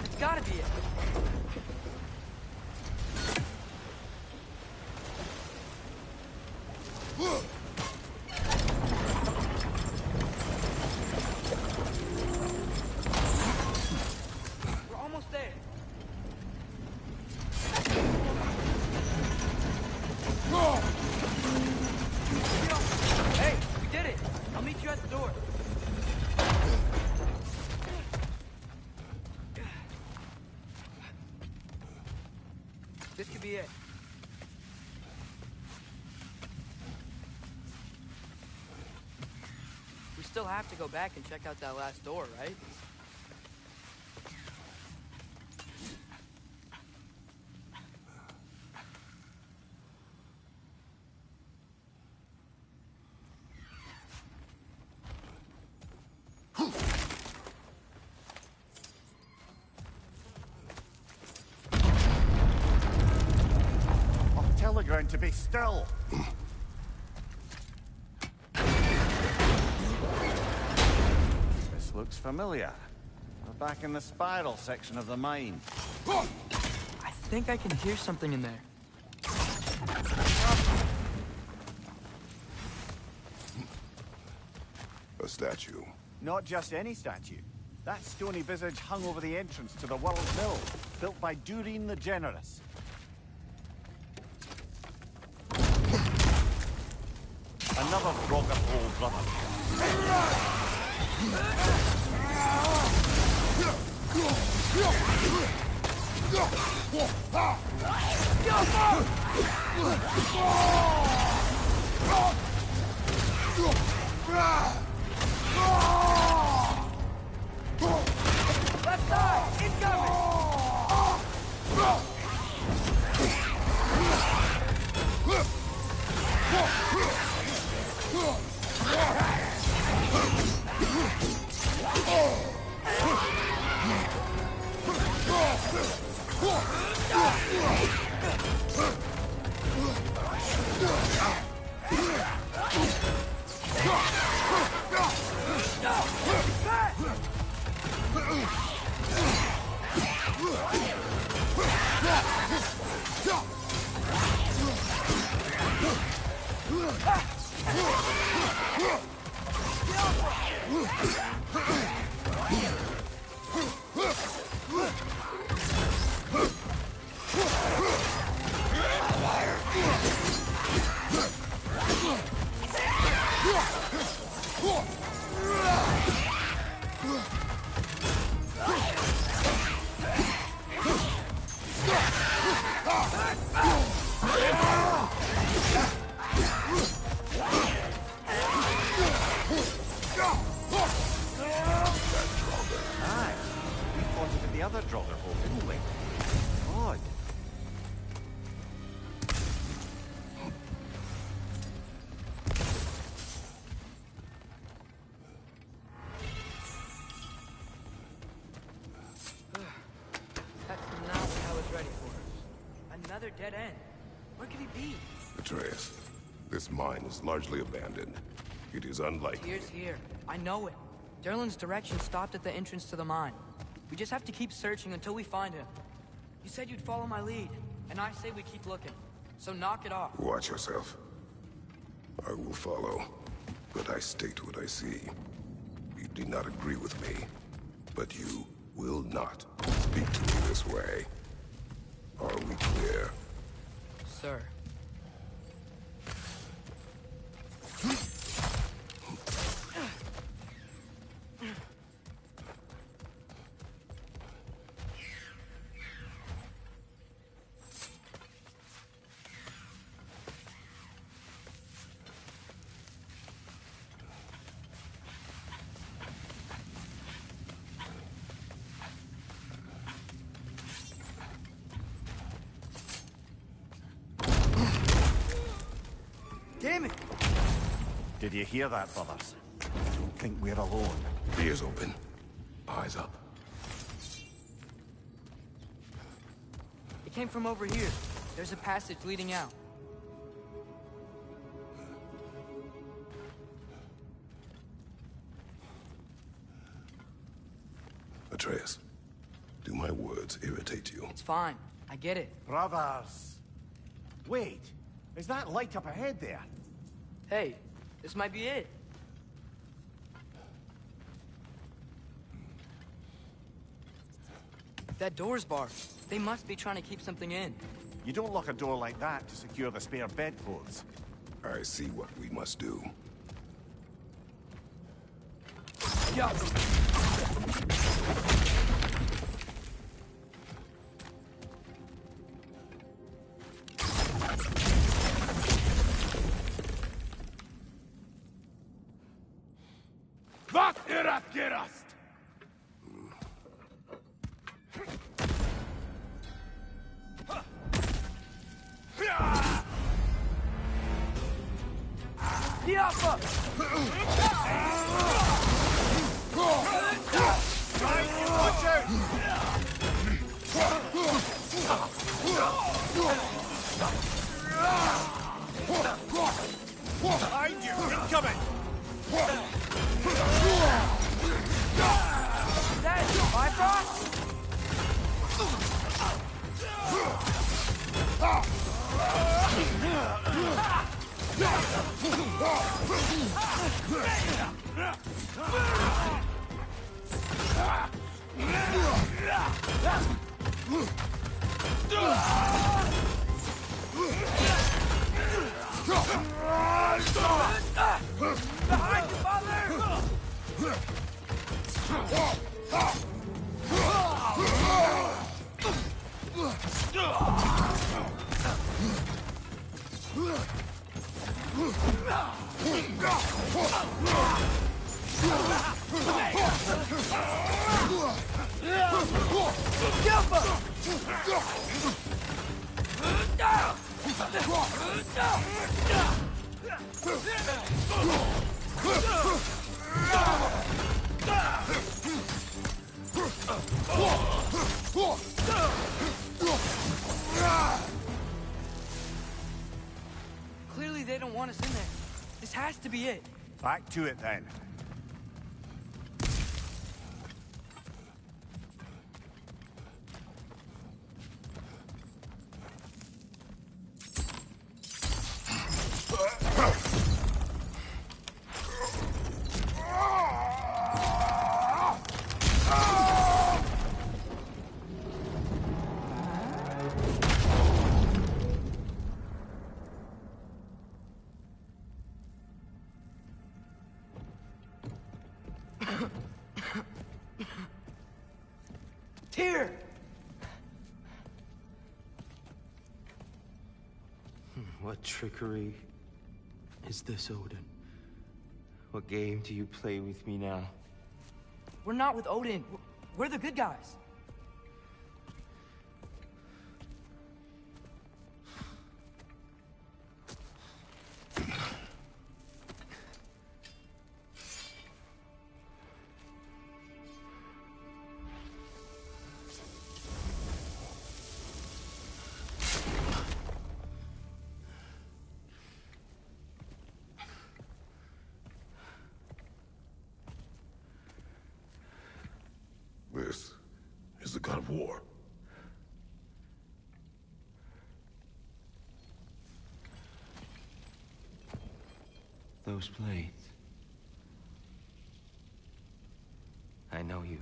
It's gotta be it. We're almost there. Oh! still have to go back and check out that last door, right? I'll tell the ground to be still. This looks familiar. We're back in the spiral section of the mine. I think I can hear something in there. A statue. Not just any statue. That stony visage hung over the entrance to the World's Mill, built by Durin the Generous. Another Broggerpole brother. Left side! Incoming! Other Broggerpole, didn't we? Odd. That's not what I was ready for. Another dead end. Where could he be? Atreus, this mine is largely abandoned. It is unlikely. Tyr's here. I know it. Derlin's direction stopped at the entrance to the mine. We just have to keep searching until we find him. You said you'd follow my lead, and I say we keep looking. So knock it off. Watch yourself. I will follow, but I state what I see. You do not agree with me, but you will not speak to me this way. Are we clear? Sir. Damn it! Did you hear that, brothers? Don't think we're alone. Ears open. Eyes up. It came from over here. There's a passage leading out. Atreus, do my words irritate you? It's fine. I get it. Brothers! Wait! Is that light up ahead there? Hey, this might be it. That door's barred. They must be trying to keep something in. You don't lock a door like that to secure the spare bedclothes. I see what we must do. Yeah. Ratgerast! Diapa! Watch out! Behind you! Incoming! That is Bifrost? Behind you, father! Clearly they don't want us in there. This has to be it. Back to it then. Tyr! What trickery is this, Odin? What game do you play with me now? We're not with Odin. We're the good guys. This is the god of war. Those blades. I know you.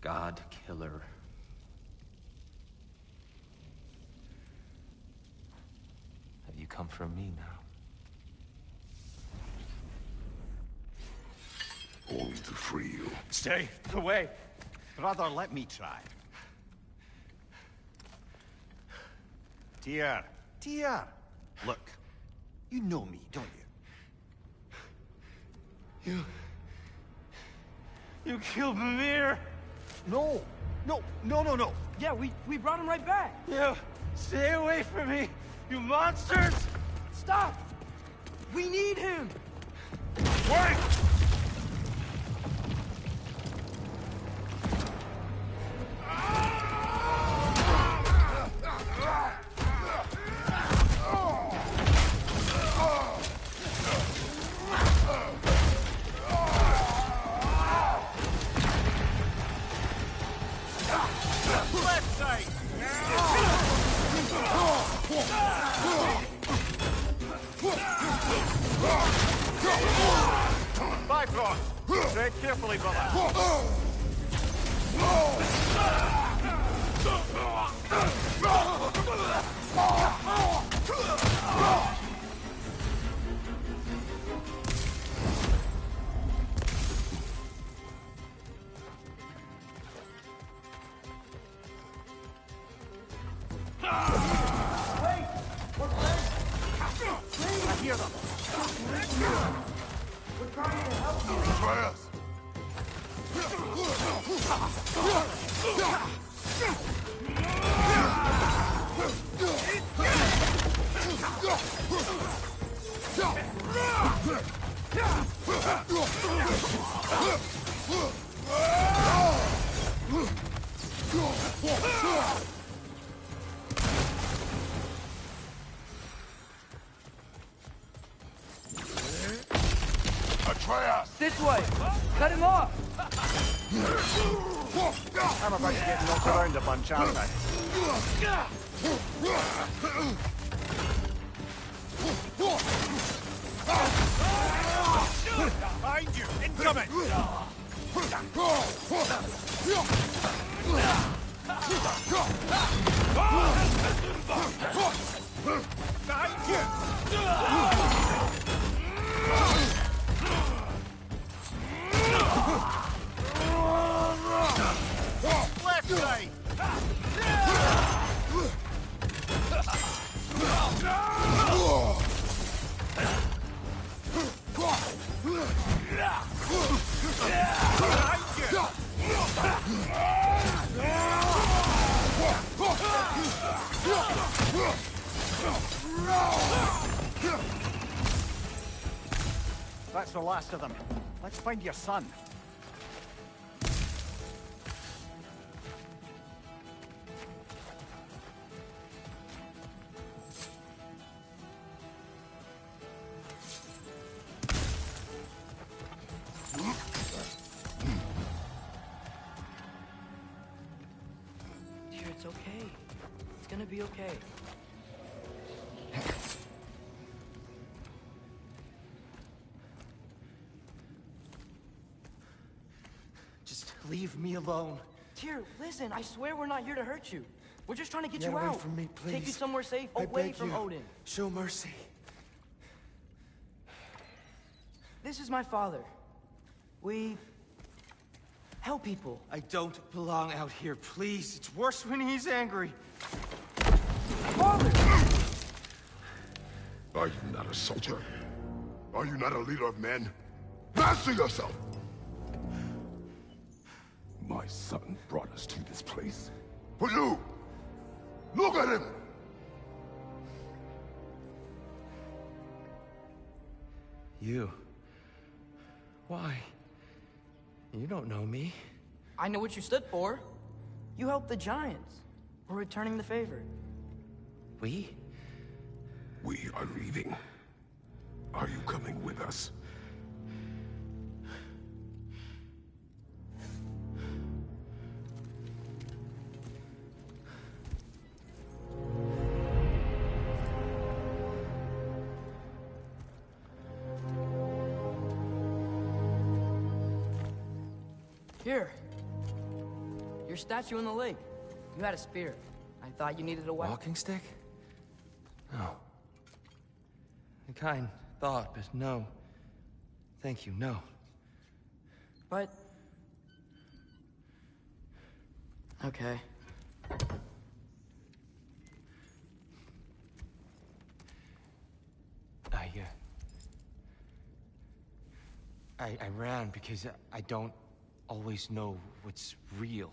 God killer. Have you come for me now? Only to free you. Stay away. Brother, let me try. Tyr. Tyr. Look, you know me, don't you? You killed Mimir! No. No. Yeah, we brought him right back. You stay away from me, you monsters! Stop! We need him! Wait! Left side! Bifrost! Tread carefully, brother. I hear them. trying to help you. Atreus! Atreus! This way! Cut him off! I'm about to get knocked around a bunch, aren't I? Behind you! Incoming! Behind you! Left side! That's the last of them. Let's find your son. Dear, it's okay. It's gonna be okay. Just leave me alone. Tyr, listen, I swear we're not here to hurt you. We're just trying to get Get you away out. from me, Take you please. somewhere safe, I away beg from you. Odin. Show mercy. This is my father. We help people. I don't belong out here, please. It's worse when he's angry. Father! Are you not a soldier? Are you not a leader of men? Master yourself! My son brought us to this place. For you! Look at him! You. Why? You don't know me. I know what you stood for. You helped the Giants. We're returning the favor. We? We are leaving. Are you coming with us? Here. Your statue in the lake. You had a spear. I thought you needed a weapon. Walking stick? No. A kind thought, but no. Thank you, no. But... okay. I ran because I don't always know what's real.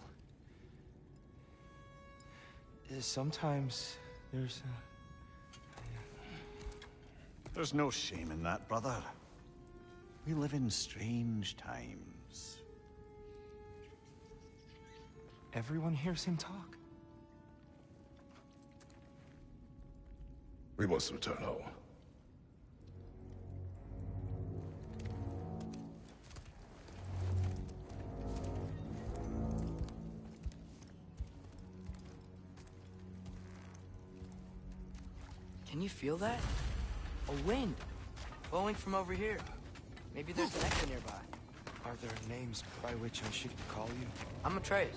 Sometimes there's There's no shame in that, brother. We live in strange times. Everyone hears him talk. We must return home. Can you feel that? A wind. Blowing from over here. Maybe there's an echo nearby. Are there names by which I should call you? I'm Atreus.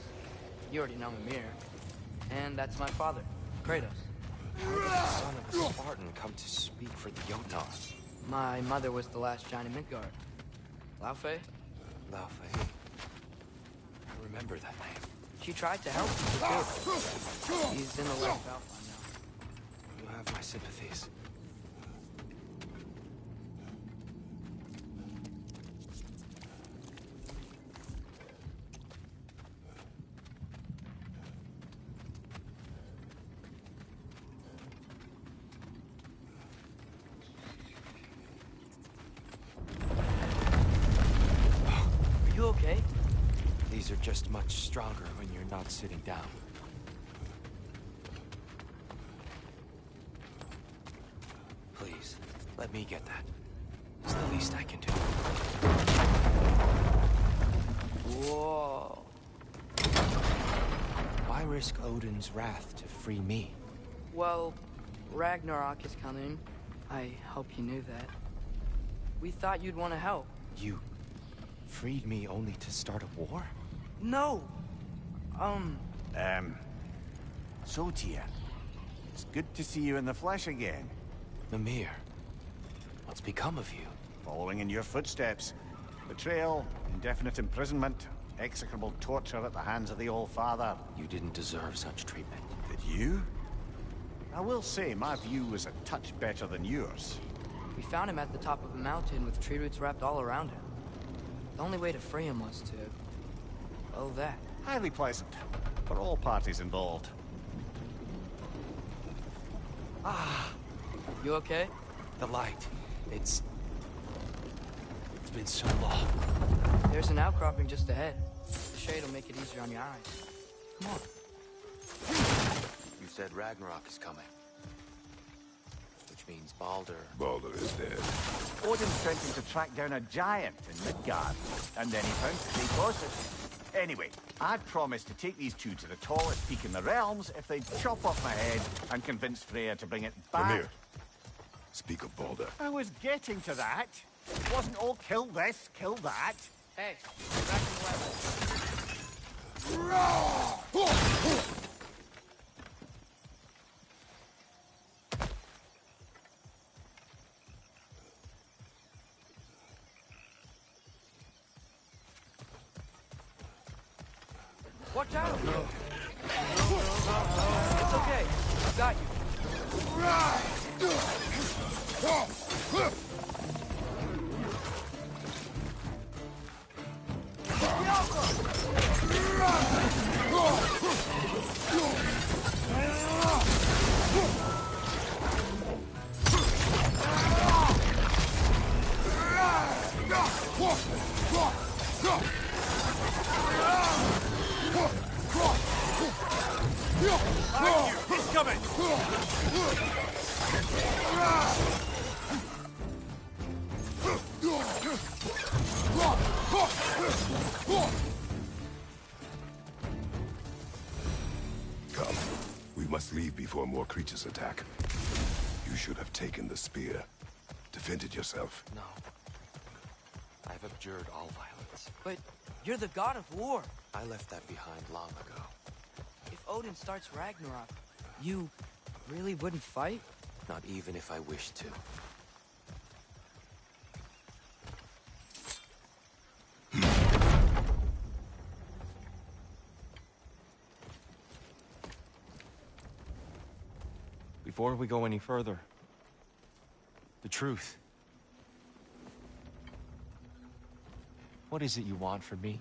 You already know Mimir. And that's my father, Kratos. How did the son of a Spartan come to speak for the Jotnar? My mother was the last giant in Midgard. Laufey? Laufey. I remember that name. She tried to help people too. She's in the lake of Alpine now. You have my sympathies. enemies are just much stronger when you're not sitting down. Please, let me get that. It's the least I can do. Whoa. Why risk Odin's wrath to free me? Well, Ragnarok is coming. I hope you knew that. We thought you'd want to help. You freed me only to start a war? No! So, Tyr, it's good to see you in the flesh again. Mimir, what's become of you? Following in your footsteps. Betrayal, indefinite imprisonment, execrable torture at the hands of the Old Father. You didn't deserve such treatment. Did you? I will say, my view was a touch better than yours. We found him at the top of a mountain with tree roots wrapped all around him. The only way to free him was to... well, that. Highly pleasant, for all parties involved. You okay? The light. It's been so long. There's an outcropping just ahead. The shade will make it easier on your eyes. Come on. You said Ragnarok is coming. Which means Baldur. Baldur is dead. Odin sent him to track down a giant in Midgard, and then he found three bosses. Anyway, I'd promised to take these two to the tallest peak in the realms if they'd chop off my head and convince Freya to bring it back. Mimir, speak of Baldur. I was getting to that. It wasn't all kill this, kill that. Hey, back in the level. Watch out! It's okay. I've got you. He's coming! Come. We must leave before more creatures attack. You should have taken the spear. Defended yourself. No. I've abjured all violence. But you're the god of war. I left that behind long ago. If Odin starts Ragnarok, you really wouldn't fight? Not even if I wished to. Before we go any further, the truth. What is it you want from me?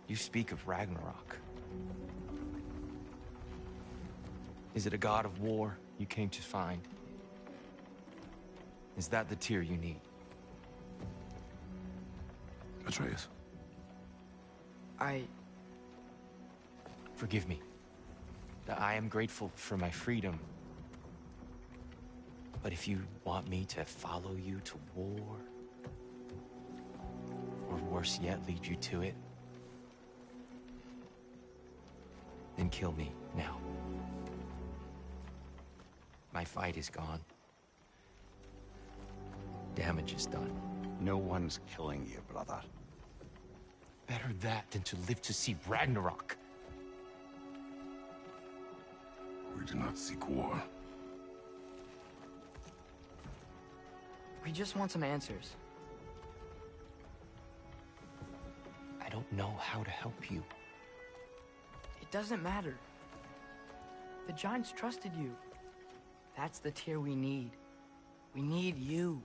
You speak of Ragnarok. Is it a god of war you came to find? Is that the Tyr you need? Atreus. Forgive me. I am grateful for my freedom. But if you want me to follow you to war, or worse yet, lead you to it, then kill me now. My fight is gone. Damage is done. No one's killing you, brother. Better that than to live to see Ragnarok. We do not seek war. We just want some answers. I don't know how to help you. It doesn't matter. The Giants trusted you. That's the Tyr we need. We need you.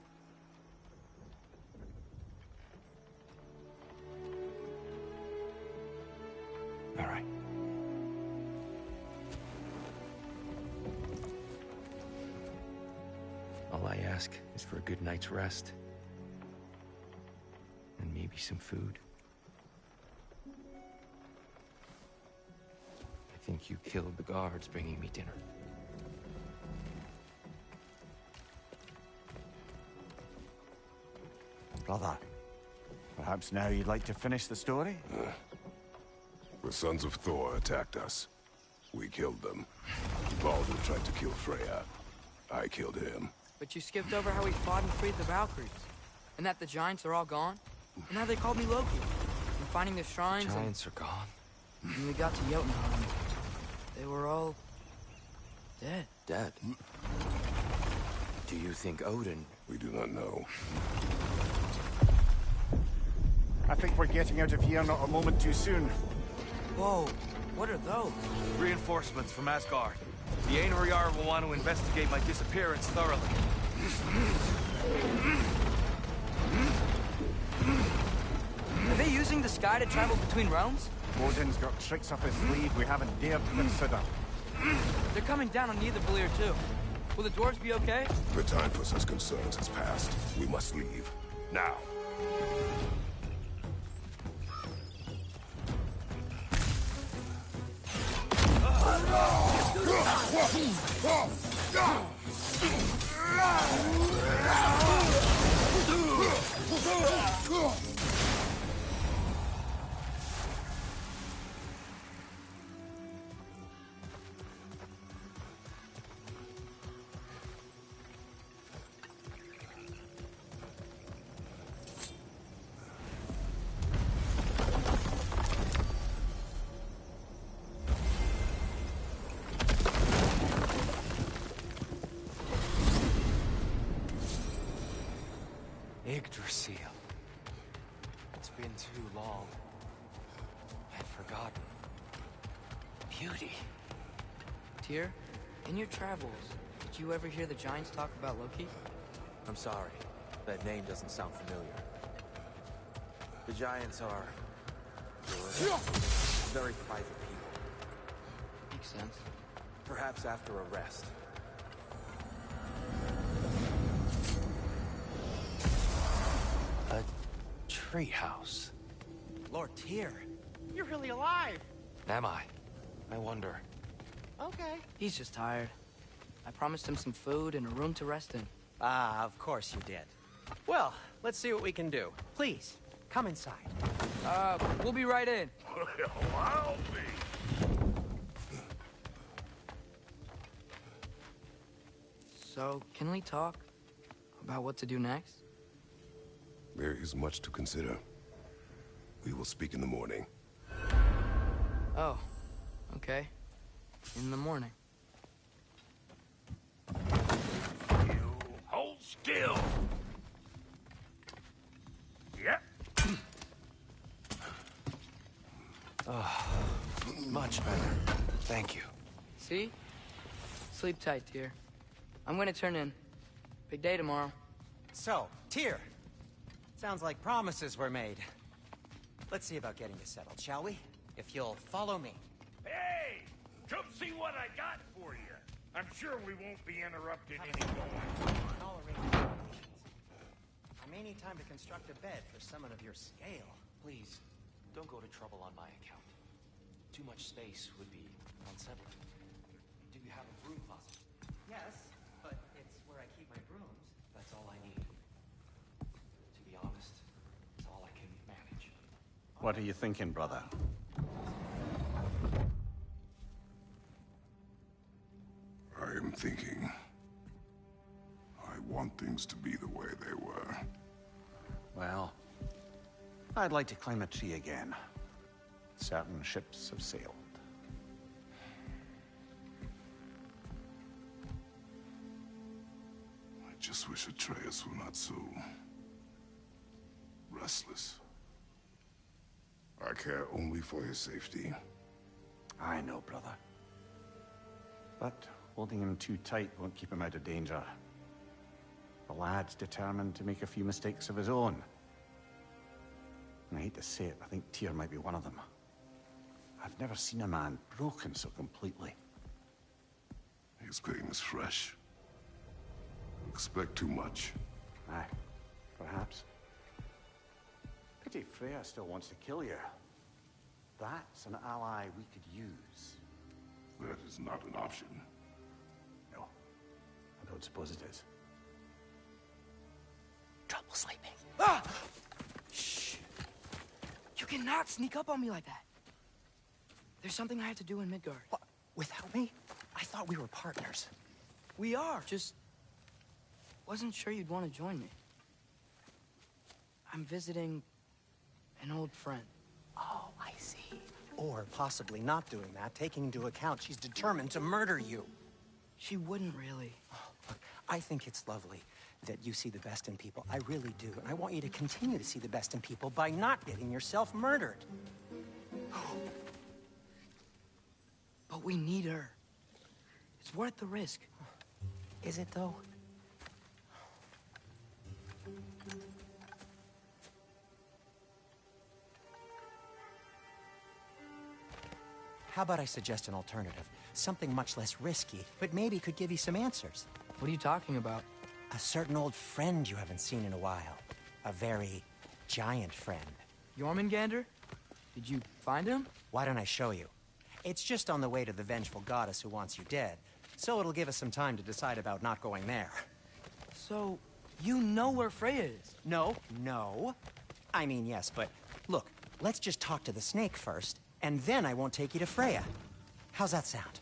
All right. All I ask is for a good night's rest. Maybe some food? I think you killed the guards bringing me dinner. Brother, perhaps now you'd like to finish the story? The sons of Thor attacked us. We killed them. Baldur tried to kill Freya. I killed him. But you skipped over how we fought and freed the Valkyries. And that the giants are all gone. And how they called me Loki. And finding the shrines Giants are gone. and we got to Jotunheim. They were all... dead. Dead? Do you think Odin... We do not know. I think we're getting out of here not a moment too soon. Whoa, what are those? Reinforcements from Asgard. The Einherjar will want to investigate my disappearance thoroughly. Are they using the sky to travel between realms? Odin's got tricks up his sleeve we haven't dared to consider. They're coming down on Nidavellir too. Will the dwarves be okay? The time for such concerns has passed. We must leave. Now. Yggdrasil. It's been too long. I'd forgotten. Beauty. Tyr, in your travels, did you ever hear the giants talk about Loki? I'm sorry. That name doesn't sound familiar. The Giants are... very private people. Makes sense. Perhaps after a rest. A treehouse. Lord Tyr, you're really alive. Am I? I wonder. Okay. He's just tired. I promised him some food and a room to rest in. Ah, of course you did. Well, let's see what we can do. Please, come inside. We'll be right in. I'll be. So, can we talk about what to do next? There is much to consider. We will speak in the morning. Oh, okay. In the morning. You hold still. Yep. Much better. Thank you. See? Sleep tight, Tyr. I'm gonna turn in. Big day tomorrow. So, Tyr. Sounds like promises were made. Let's see about getting you settled, shall we? If you'll follow me. Hey! Come see what I got for you. I'm sure we won't be interrupted anymore. I'll arrange accommodations. I may need time to construct a bed for someone of your scale. Please, don't go to trouble on my account. Too much space would be unsettling. Do you have a broom closet? Yes, but it's where I keep my brooms. That's all I need. To be honest, it's all I can manage. What are you thinking, brother? I am thinking. I want things to be the way they were. Well, I'd like to climb a tree again. Certain ships have sailed. I just wish Atreus were not so... restless. I care only for his safety. I know, brother. But holding him too tight won't keep him out of danger. The lad's determined to make a few mistakes of his own. And I hate to say it, I think Tyr might be one of them. I've never seen a man broken so completely. His pain is fresh. Expect too much. Aye, perhaps. pity Freya still wants to kill you. That's an ally we could use. That is not an option. No, I don't suppose it is. Trouble sleeping. Ah! Shh. You cannot sneak up on me like that. There's something I have to do in Midgard. What? Without me? I thought we were partners. We are. Just wasn't sure you'd want to join me. I'm visiting an old friend. Oh, I see. Or possibly not doing that, taking into account she's determined to murder you. She wouldn't really. Oh, look, I think it's lovely that you see the best in people. I really do. And I want you to continue to see the best in people by not getting yourself murdered. But we need her. It's worth the risk. Is it, though? How about I suggest an alternative? Something much less risky, but maybe could give you some answers. What are you talking about? A certain old friend you haven't seen in a while. A very giant friend. Jormungandr? Did you find him? Why don't I show you? It's just on the way to the vengeful goddess who wants you dead. So it'll give us some time to decide about not going there. So, you know where Freya is? No. I mean, yes, but look, let's just talk to the snake first, and then I won't take you to Freya. How's that sound?